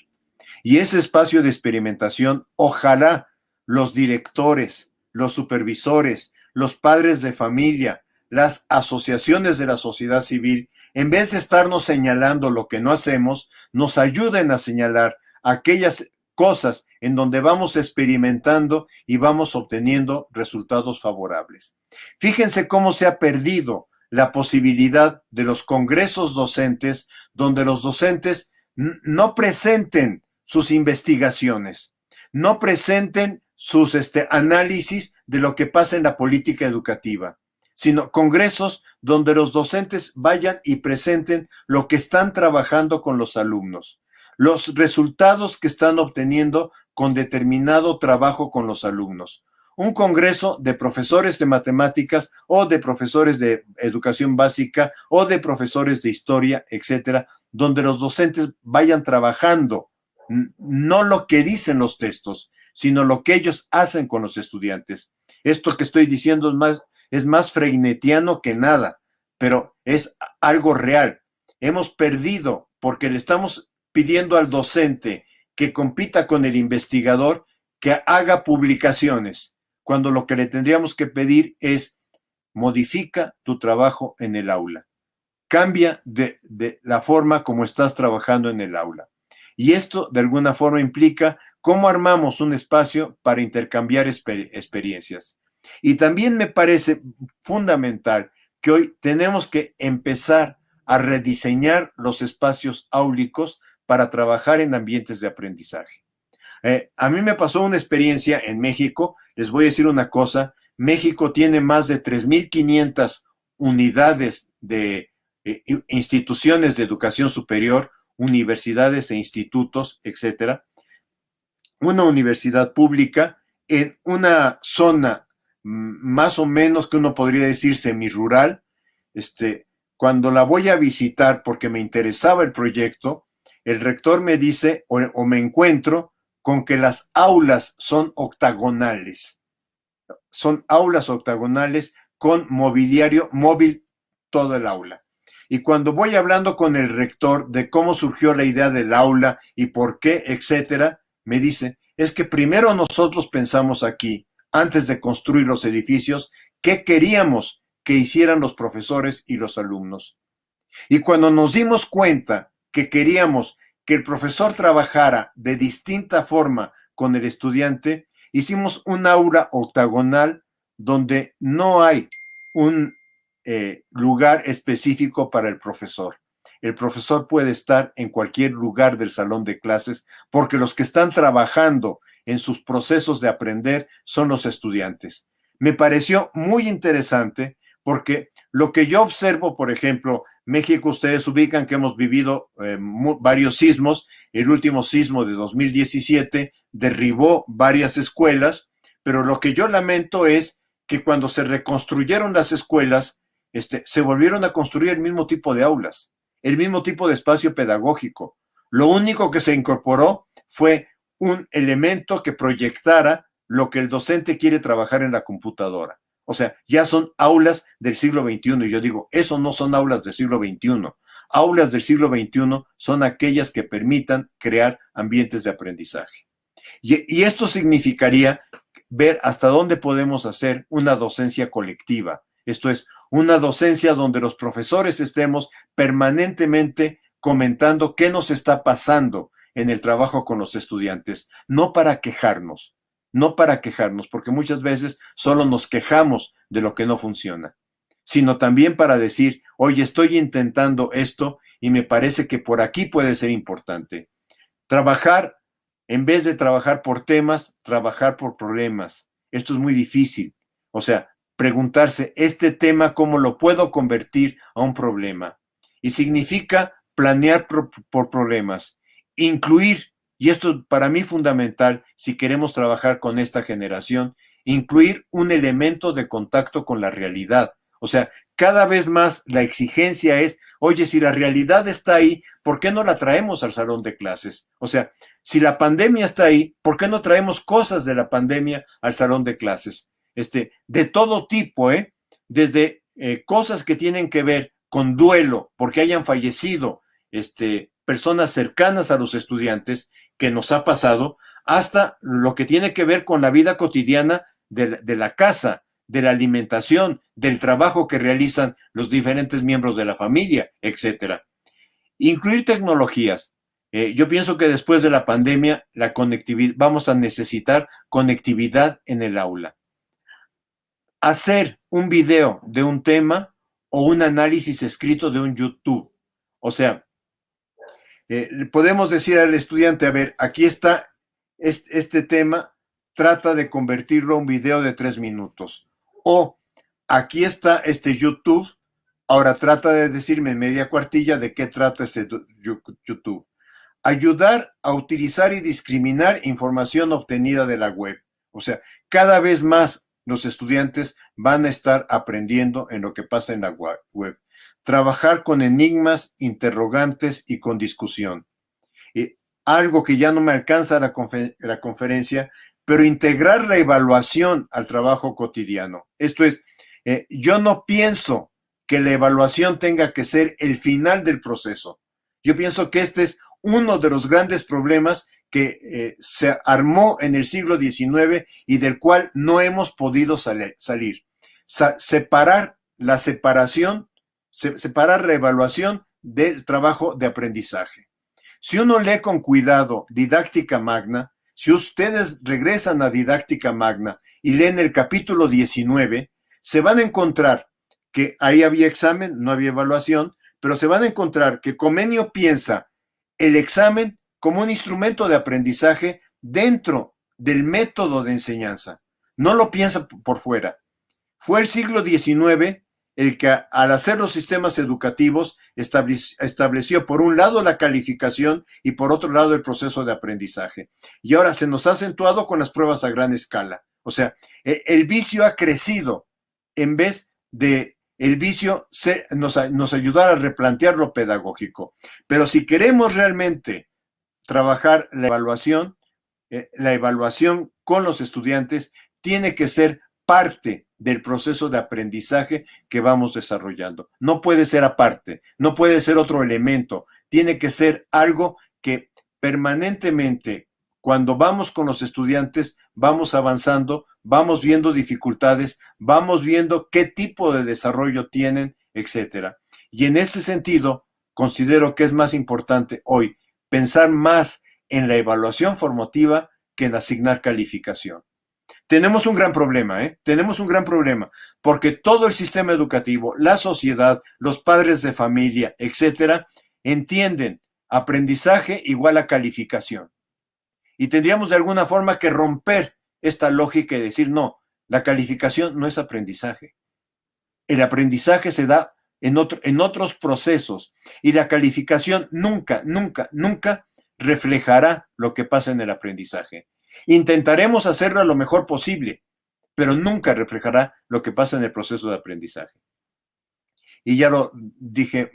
S1: Y ese espacio de experimentación, ojalá los directores, los supervisores, los padres de familia, las asociaciones de la sociedad civil, en vez de estarnos señalando lo que no hacemos, nos ayuden a señalar aquellas cosas en donde vamos experimentando y vamos obteniendo resultados favorables. Fíjense cómo se ha perdido la posibilidad de los congresos docentes, donde los docentes no presenten sus investigaciones, no presenten sus análisis de lo que pasa en la política educativa, sino congresos donde los docentes vayan y presenten lo que están trabajando con los alumnos, los resultados que están obteniendo con determinado trabajo con los alumnos. Un congreso de profesores de matemáticas o de profesores de educación básica o de profesores de historia, etcétera, donde los docentes vayan trabajando no lo que dicen los textos, sino lo que ellos hacen con los estudiantes. Esto que estoy diciendo es más fregnetiano que nada, pero es algo real. Hemos perdido porque le estamos pidiendo al docente que compita con el investigador, que haga publicaciones, cuando lo que le tendríamos que pedir es modifica tu trabajo en el aula. Cambia de la forma como estás trabajando en el aula. Y esto de alguna forma implica cómo armamos un espacio para intercambiar experiencias. Y también me parece fundamental que hoy tenemos que empezar a rediseñar los espacios áulicos para trabajar en ambientes de aprendizaje. A mí me pasó una experiencia en México, les voy a decir una cosa, México tiene más de 3,500 unidades de instituciones de educación superior, universidades e institutos, etcétera. Una universidad pública en una zona más o menos que uno podría decir semirural. Cuando la voy a visitar porque me interesaba el proyecto, el rector me dice o me encuentro con que las aulas son octagonales. Son aulas octagonales con mobiliario móvil todo el aula. Y cuando voy hablando con el rector de cómo surgió la idea del aula y por qué, etcétera, me dice, es que primero nosotros pensamos aquí, antes de construir los edificios, qué queríamos que hicieran los profesores y los alumnos. Y cuando nos dimos cuenta que queríamos que el profesor trabajara de distinta forma con el estudiante, hicimos un aula octagonal donde no hay un lugar específico para el profesor. El profesor puede estar en cualquier lugar del salón de clases porque los que están trabajando en sus procesos de aprender son los estudiantes. Me pareció muy interesante porque lo que yo observo, por ejemplo, México, ustedes ubican que hemos vivido varios sismos. El último sismo de 2017 derribó varias escuelas, pero lo que yo lamento es que cuando se reconstruyeron las escuelas, se volvieron a construir el mismo tipo de aulas, el mismo tipo de espacio pedagógico. Lo único que se incorporó fue un elemento que proyectara lo que el docente quiere trabajar en la computadora. O sea, ya son aulas del siglo XXI. Y yo digo, eso no son aulas del siglo XXI. Aulas del siglo XXI son aquellas que permitan crear ambientes de aprendizaje. Y esto significaría ver hasta dónde podemos hacer una docencia colectiva. Esto es, una docencia donde los profesores estemos permanentemente comentando qué nos está pasando en el trabajo con los estudiantes, no para quejarnos, porque muchas veces solo nos quejamos de lo que no funciona, sino también para decir, oye, estoy intentando esto y me parece que por aquí puede ser importante. Trabajar, en vez de trabajar por temas, trabajar por problemas. Esto es muy difícil. O sea, preguntarse, este tema, ¿cómo lo puedo convertir a un problema? Y significa planear por problemas, incluir, y esto es para mí fundamental si queremos trabajar con esta generación, incluir un elemento de contacto con la realidad. O sea, cada vez más la exigencia es, oye, si la realidad está ahí, ¿por qué no la traemos al salón de clases? O sea, si la pandemia está ahí, ¿por qué no traemos cosas de la pandemia al salón de clases? De todo tipo, desde cosas que tienen que ver con duelo, porque hayan fallecido personas cercanas a los estudiantes, que nos ha pasado, hasta lo que tiene que ver con la vida cotidiana de la casa, de la alimentación, del trabajo que realizan los diferentes miembros de la familia, etcétera. Incluir tecnologías. Yo pienso que después de la pandemia, vamos a necesitar conectividad en el aula. Hacer un video de un tema o un análisis escrito de un YouTube. O sea, podemos decir al estudiante, a ver, aquí está este tema, trata de convertirlo a un video de 3 minutos. O aquí está este YouTube, ahora trata de decirme en media cuartilla de qué trata este YouTube. Ayudar a utilizar y discriminar información obtenida de la web. O sea, cada vez más los estudiantes van a estar aprendiendo en lo que pasa en la web. Trabajar con enigmas, interrogantes y con discusión. Algo que ya no me alcanza la conferencia, pero integrar la evaluación al trabajo cotidiano. Esto es, yo no pienso que la evaluación tenga que ser el final del proceso. Yo pienso que este es uno de los grandes problemas que se armó en el siglo XIX y del cual no hemos podido salir. Separar la evaluación del trabajo de aprendizaje. Si uno lee con cuidado Didáctica Magna, si ustedes regresan a Didáctica Magna y leen el capítulo 19, se van a encontrar que ahí había examen, no había evaluación, pero se van a encontrar que Comenio piensa el examen como un instrumento de aprendizaje dentro del método de enseñanza. No lo piensa por fuera. Fue el siglo XIX el que al hacer los sistemas educativos estableció por un lado la calificación y por otro lado el proceso de aprendizaje. Y ahora se nos ha acentuado con las pruebas a gran escala. O sea, el vicio ha crecido en vez de el vicio nos ayudar a replantear lo pedagógico. Pero si queremos realmente trabajar la evaluación con los estudiantes tiene que ser parte del proceso de aprendizaje que vamos desarrollando. No puede ser aparte, no puede ser otro elemento, tiene que ser algo que permanentemente, cuando vamos con los estudiantes, vamos avanzando, vamos viendo dificultades, vamos viendo qué tipo de desarrollo tienen, etcétera. Y en ese sentido, considero que es más importante hoy pensar más en la evaluación formativa que en asignar calificación. Tenemos un gran problema, tenemos un gran problema, porque todo el sistema educativo, la sociedad, los padres de familia, etcétera, entienden aprendizaje igual a calificación. Y tendríamos de alguna forma que romper esta lógica y decir, no, la calificación no es aprendizaje. El aprendizaje se da en otros procesos y la calificación nunca, nunca, nunca reflejará lo que pasa en el aprendizaje. Intentaremos hacerlo lo mejor posible, pero nunca reflejará lo que pasa en el proceso de aprendizaje. Y ya lo dije,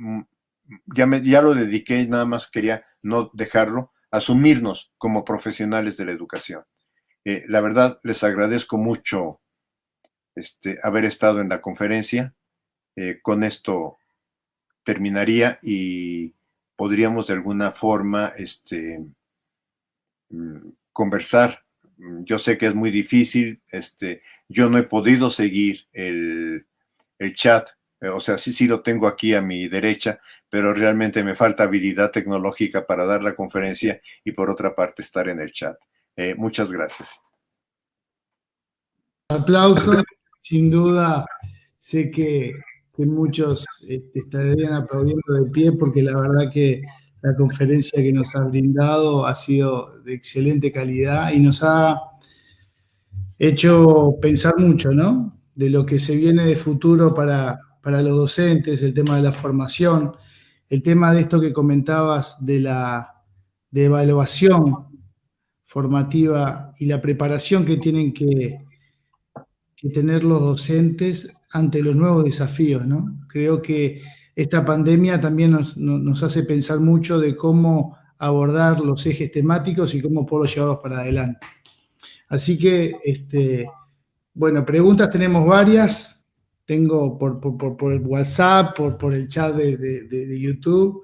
S1: ya lo dediqué, nada más quería no dejarlo, asumirnos como profesionales de la educación. La verdad, les agradezco mucho haber estado en la conferencia. Con esto terminaría y podríamos de alguna forma conversar. Yo sé que es muy difícil, yo no he podido seguir el chat, o sea, sí lo tengo aquí a mi derecha, pero realmente me falta habilidad tecnológica para dar la conferencia y por otra parte estar en el chat. Muchas gracias.
S3: Aplausos, sin duda, sé que muchos estarían aplaudiendo de pie porque la verdad que la conferencia que nos ha brindado ha sido de excelente calidad y nos ha hecho pensar mucho, ¿no? De lo que se viene de futuro para los docentes, el tema de la formación, el tema de esto que comentabas de evaluación formativa y la preparación que tienen que tener los docentes ante los nuevos desafíos, ¿no? Creo que esta pandemia también nos hace pensar mucho de cómo abordar los ejes temáticos y cómo poderlos llevarlos para adelante. Así que, bueno, preguntas tenemos varias. Tengo por el WhatsApp, por el chat de YouTube.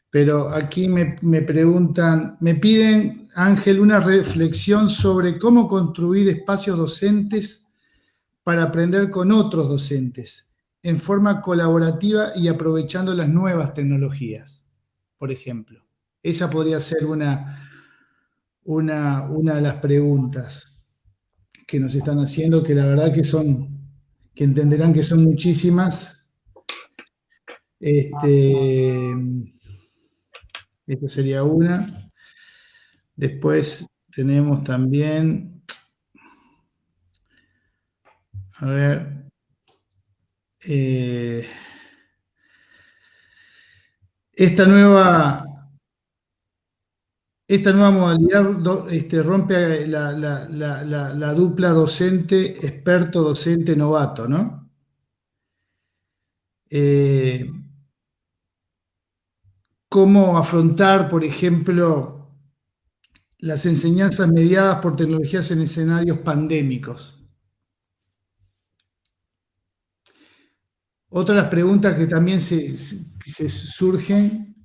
S3: Pero aquí me preguntan, me piden, Ángel, una reflexión sobre cómo construir espacios docentes para aprender con otros docentes en forma colaborativa y aprovechando las nuevas tecnologías, por ejemplo. Esa podría ser una de las preguntas que nos están haciendo, que la verdad que entenderán que son muchísimas. Esta sería una. Después tenemos también, a ver, esta nueva modalidad rompe la dupla docente, experto, docente, novato, ¿no? ¿Cómo afrontar, por ejemplo, las enseñanzas mediadas por tecnologías en escenarios pandémicos? Otra de las preguntas que también se surgen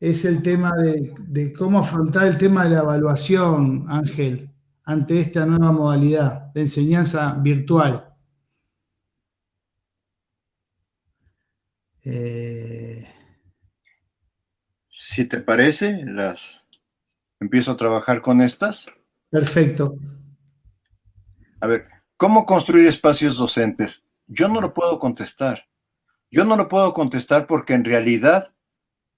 S3: es el tema de cómo afrontar el tema de la evaluación, Ángel, ante esta nueva modalidad de enseñanza virtual.
S1: Si te parece, empiezo a trabajar con estas.
S3: Perfecto.
S1: A ver, ¿cómo construir espacios docentes? Yo no lo puedo contestar. Yo no lo puedo contestar porque en realidad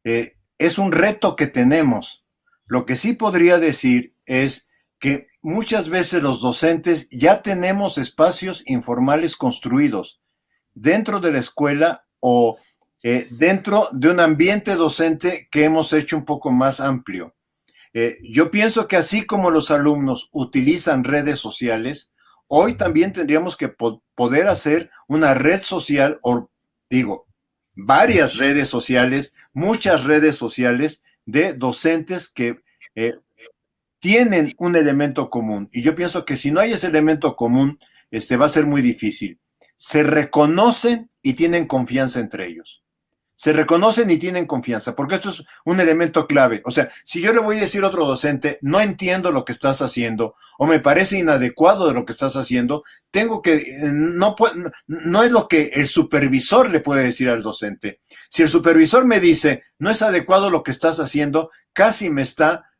S1: es un reto que tenemos. Lo que sí podría decir es que muchas veces los docentes ya tenemos espacios informales construidos dentro de la escuela o dentro de un ambiente docente que hemos hecho un poco más amplio. Yo pienso que así como los alumnos utilizan redes sociales, hoy también tendríamos que poder hacer una red social, o digo, varias redes sociales, muchas redes sociales de docentes que tienen un elemento común. Y yo pienso que si no hay ese elemento común, va a ser muy difícil. Se reconocen y tienen confianza entre ellos. Se reconocen y tienen confianza, porque esto es un elemento clave. O sea, si yo le voy a decir a otro docente, no entiendo lo que estás haciendo, o me parece inadecuado de lo que estás haciendo, tengo que, no es lo que el supervisor le puede decir al docente. Si el supervisor me dice, no es adecuado lo que estás haciendo, casi me está,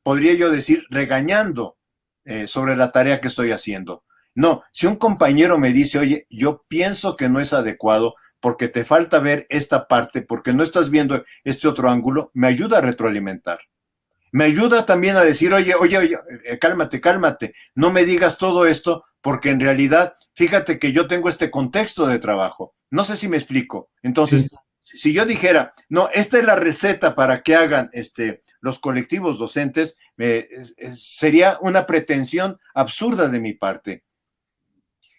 S1: podría yo decir, regañando sobre la tarea que estoy haciendo. No, si un compañero me dice, oye, yo pienso que no es adecuado, porque te falta ver esta parte, porque no estás viendo este otro ángulo, me ayuda a retroalimentar. Me ayuda también a decir, oye, cálmate, no me digas todo esto, porque en realidad, fíjate que yo tengo este contexto de trabajo. No sé si me explico. Entonces, sí. Si yo dijera, no, esta es la receta para que hagan los colectivos docentes, sería una pretensión absurda de mi parte.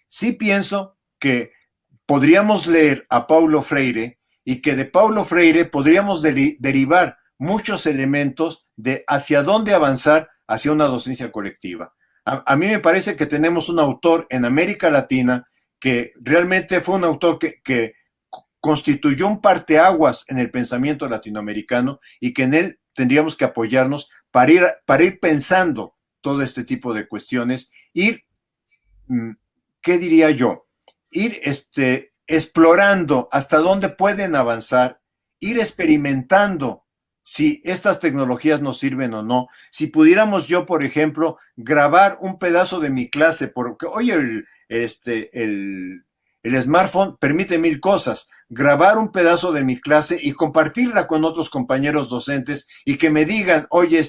S1: Sí pienso que podríamos leer a Paulo Freire y que de Paulo Freire podríamos derivar muchos elementos de hacia dónde avanzar hacia una docencia colectiva. A mí me parece que tenemos un autor en América Latina que realmente fue un autor que constituyó un parteaguas en el pensamiento latinoamericano y que en él tendríamos que apoyarnos para ir pensando todo este tipo de cuestiones, ¿qué diría yo? Ir explorando hasta dónde pueden avanzar, ir experimentando si estas tecnologías nos sirven o no. Si pudiéramos yo, por ejemplo, grabar un pedazo de mi clase, porque oye, el smartphone permite mil cosas, grabar un pedazo de mi clase y compartirla con otros compañeros docentes y que me digan, oye,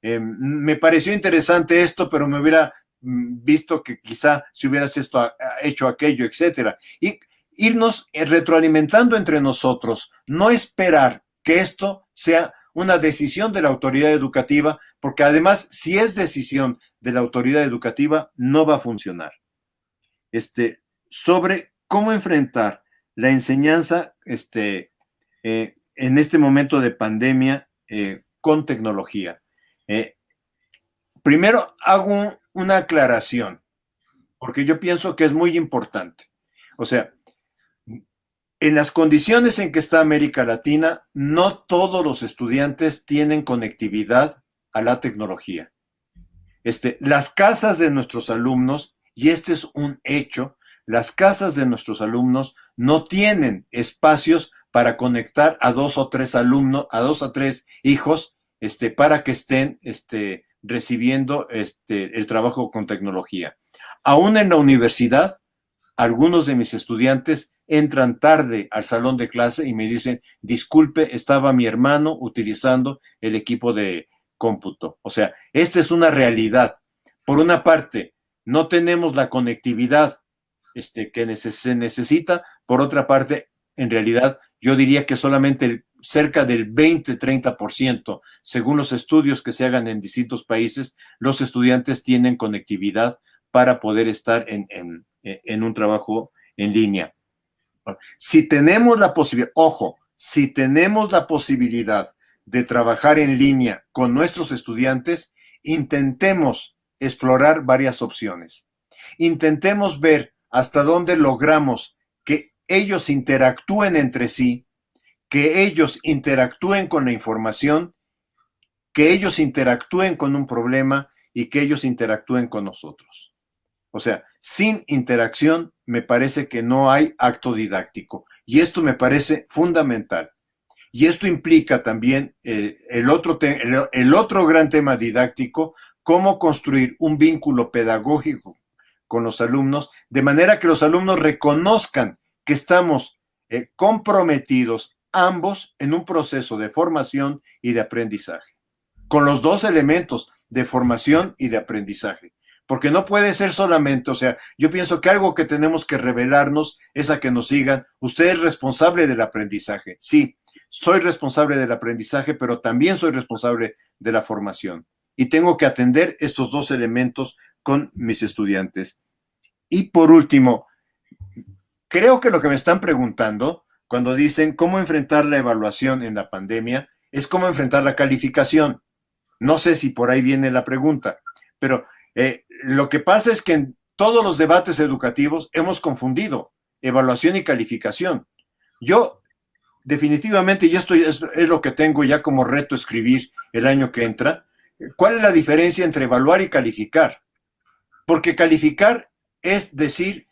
S1: me pareció interesante esto, pero me hubiera visto que quizá si hubieras hecho aquello, etcétera. Y irnos retroalimentando entre nosotros, no esperar que esto sea una decisión de la autoridad educativa, porque además, si es decisión de la autoridad educativa, no va a funcionar. Sobre cómo enfrentar la enseñanza en este momento de pandemia con tecnología. Primero hago una aclaración, porque yo pienso que es muy importante. O sea, en las condiciones en que está América Latina, no todos los estudiantes tienen conectividad a la tecnología. Las casas de nuestros alumnos, y este es un hecho, las casas de nuestros alumnos no tienen espacios para conectar a 2 o 3 alumnos, a 2 o 3 hijos para que estén recibiendo el trabajo con tecnología. Aún en la universidad, algunos de mis estudiantes entran tarde al salón de clase y me dicen, disculpe, estaba mi hermano utilizando el equipo de cómputo. O sea, esta es una realidad. Por una parte, no tenemos la conectividad que se necesita. Por otra parte, en realidad, yo diría que solamente cerca del 20-30%, según los estudios que se hagan en distintos países, los estudiantes tienen conectividad para poder estar en un trabajo en línea. Si tenemos la posibilidad, ojo, si tenemos la posibilidad de trabajar en línea con nuestros estudiantes, intentemos explorar varias opciones. Intentemos ver hasta dónde logramos que ellos interactúen entre sí, que ellos interactúen con la información, que ellos interactúen con un problema y que ellos interactúen con nosotros. O sea, sin interacción me parece que no hay acto didáctico. Y esto me parece fundamental. Y esto implica también el otro gran tema didáctico, cómo construir un vínculo pedagógico con los alumnos, de manera que los alumnos reconozcan que estamos comprometidos ambos en un proceso de formación y de aprendizaje, con los dos elementos de formación y de aprendizaje. Porque no puede ser solamente, o sea, yo pienso que algo que tenemos que revelarnos es a que nos digan, usted es responsable del aprendizaje. Sí, soy responsable del aprendizaje, pero también soy responsable de la formación. Y tengo que atender estos dos elementos con mis estudiantes. Y por último, creo que lo que me están preguntando cuando dicen cómo enfrentar la evaluación en la pandemia es cómo enfrentar la calificación. No sé si por ahí viene la pregunta, pero lo que pasa es que en todos los debates educativos hemos confundido evaluación y calificación. Yo definitivamente, y esto es lo que tengo ya como reto escribir el año que entra, ¿cuál es la diferencia entre evaluar y calificar? Porque calificar es decir,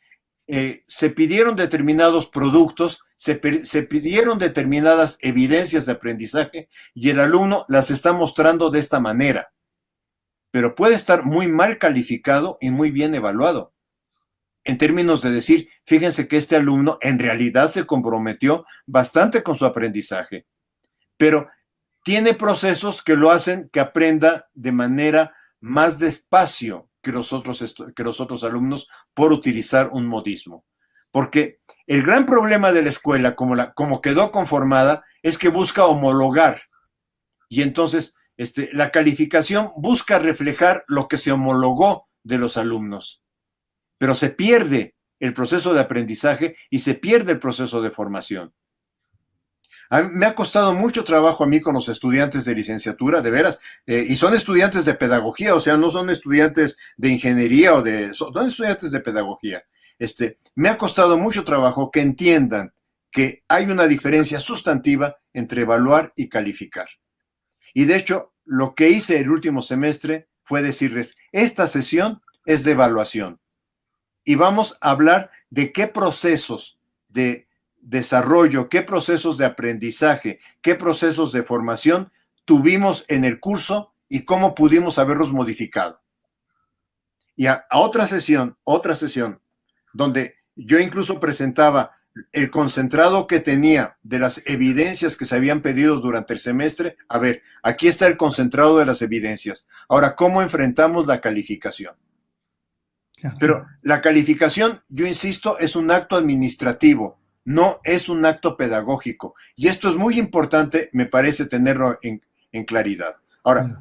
S1: se pidieron determinados productos, se pidieron determinadas evidencias de aprendizaje y el alumno las está mostrando de esta manera. Pero puede estar muy mal calificado y muy bien evaluado. En términos de decir, fíjense que este alumno en realidad se comprometió bastante con su aprendizaje, pero tiene procesos que lo hacen que aprenda de manera más despacio que los otros alumnos por utilizar un modismo. Porque el gran problema de la escuela, como quedó conformada, es que busca homologar. Y entonces la calificación busca reflejar lo que se homologó de los alumnos. Pero se pierde el proceso de aprendizaje y se pierde el proceso de formación. Me ha costado mucho trabajo a mí con los estudiantes de licenciatura, de veras, y son estudiantes de pedagogía, o sea, no son estudiantes de ingeniería son estudiantes de pedagogía. Me ha costado mucho trabajo que entiendan que hay una diferencia sustantiva entre evaluar y calificar. Y de hecho, lo que hice el último semestre fue decirles, esta sesión es de evaluación y vamos a hablar de qué procesos de desarrollo, qué procesos de aprendizaje, qué procesos de formación tuvimos en el curso y cómo pudimos haberlos modificado. Y a otra sesión, donde yo incluso presentaba el concentrado que tenía de las evidencias que se habían pedido durante el semestre. A ver, aquí está el concentrado de las evidencias. Ahora, ¿cómo enfrentamos la calificación? Claro. Pero la calificación, yo insisto, es un acto administrativo, no es un acto pedagógico. Y esto es muy importante, me parece, tenerlo en claridad. Ahora,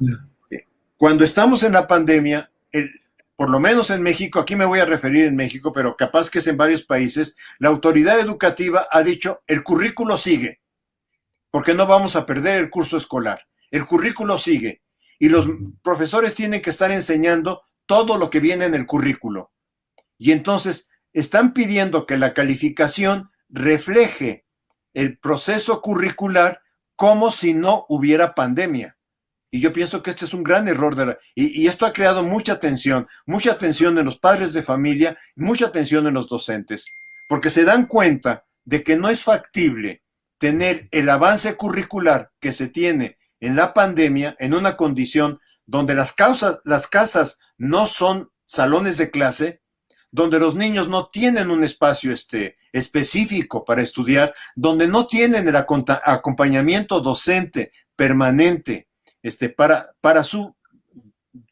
S1: cuando estamos en la pandemia, por lo menos en México, aquí me voy a referir en México, pero capaz que es en varios países, la autoridad educativa ha dicho, el currículo sigue, porque no vamos a perder el curso escolar. El currículo sigue y los profesores tienen que estar enseñando todo lo que viene en el currículo. Y entonces están pidiendo que la calificación refleje el proceso curricular como si no hubiera pandemia. Y yo pienso que este es un gran error y esto ha creado mucha tensión en los padres de familia, mucha tensión en los docentes, porque se dan cuenta de que no es factible tener el avance curricular que se tiene en la pandemia, en una condición donde las casas no son salones de clase, donde los niños no tienen un espacio específico para estudiar, donde no tienen el acompañamiento docente permanente para su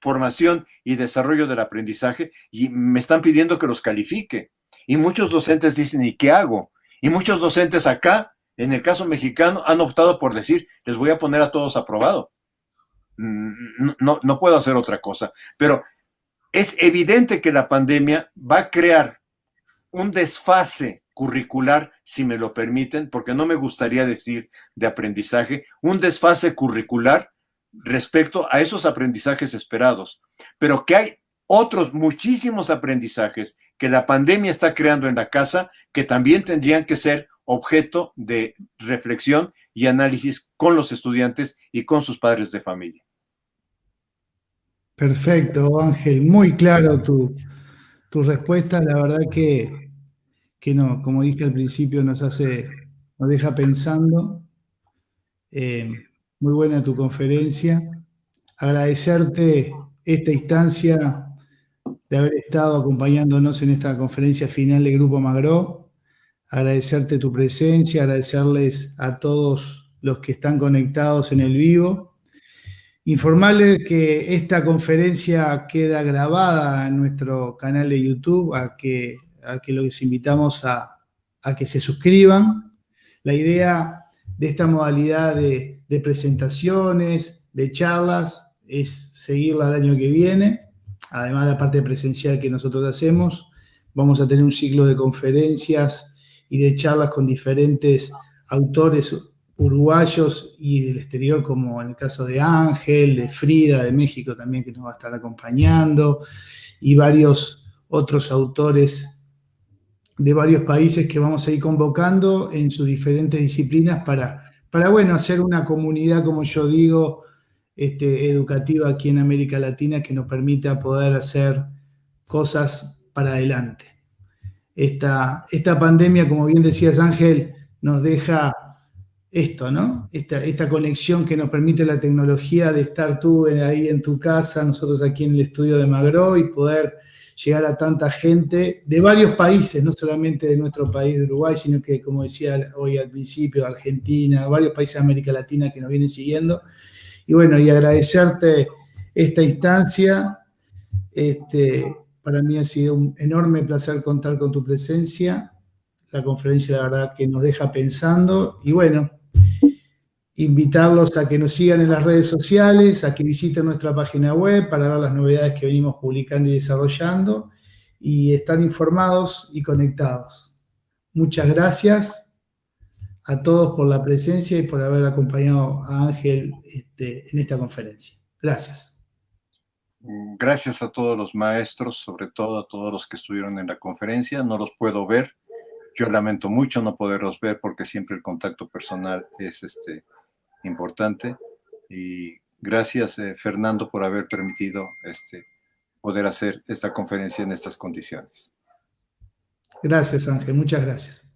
S1: formación y desarrollo del aprendizaje, y me están pidiendo que los califique. Y muchos docentes dicen, ¿y qué hago? Y muchos docentes acá, en el caso mexicano, han optado por decir, les voy a poner a todos aprobado. No puedo hacer otra cosa. Pero es evidente que la pandemia va a crear un desfase curricular, si me lo permiten, porque no me gustaría decir de aprendizaje, un desfase curricular respecto a esos aprendizajes esperados, pero que hay otros muchísimos aprendizajes que la pandemia está creando en la casa que también tendrían que ser objeto de reflexión y análisis con los estudiantes y con sus padres de familia.
S3: Perfecto, Ángel, muy claro tu respuesta. La verdad que no, como dije al principio, nos deja pensando. Muy buena tu conferencia. Agradecerte esta instancia de haber estado acompañándonos en esta conferencia final del Grupo Magro. Agradecerte tu presencia, agradecerles a todos los que están conectados en el vivo. Informarles que esta conferencia queda grabada en nuestro canal de YouTube, a que los invitamos a que se suscriban. La idea de esta modalidad de presentaciones, de charlas, es seguirla el año que viene. Además de la parte presencial que nosotros hacemos, vamos a tener un ciclo de conferencias y de charlas con diferentes autores uruguayos y del exterior, como en el caso de Ángel, de Frida, de México también, que nos va a estar acompañando, y varios otros autores de varios países que vamos a ir convocando en sus diferentes disciplinas para bueno, hacer una comunidad, como yo digo, educativa aquí en América Latina que nos permita poder hacer cosas para adelante. Esta pandemia, como bien decías, Ángel, nos deja esto, ¿no? Esta conexión que nos permite la tecnología de estar tú ahí en tu casa, nosotros aquí en el estudio de Magro, y poder llegar a tanta gente de varios países, no solamente de nuestro país de Uruguay, sino que, como decía hoy al principio, Argentina, varios países de América Latina que nos vienen siguiendo. Y bueno, y agradecerte esta instancia. Para mí ha sido un enorme placer contar con tu presencia. La conferencia, la verdad, que nos deja pensando. Y bueno, invitarlos a que nos sigan en las redes sociales, a que visiten nuestra página web para ver las novedades que venimos publicando y desarrollando y estar informados y conectados. Muchas gracias a todos por la presencia y por haber acompañado a Ángel en esta conferencia. Gracias.
S1: Gracias a todos los maestros, sobre todo a todos los que estuvieron en la conferencia. No los puedo ver. Yo lamento mucho no poderlos ver porque siempre el contacto personal es importante. Y gracias, Fernando, por haber permitido poder hacer esta conferencia en estas condiciones.
S3: Gracias, Ángel. Muchas gracias.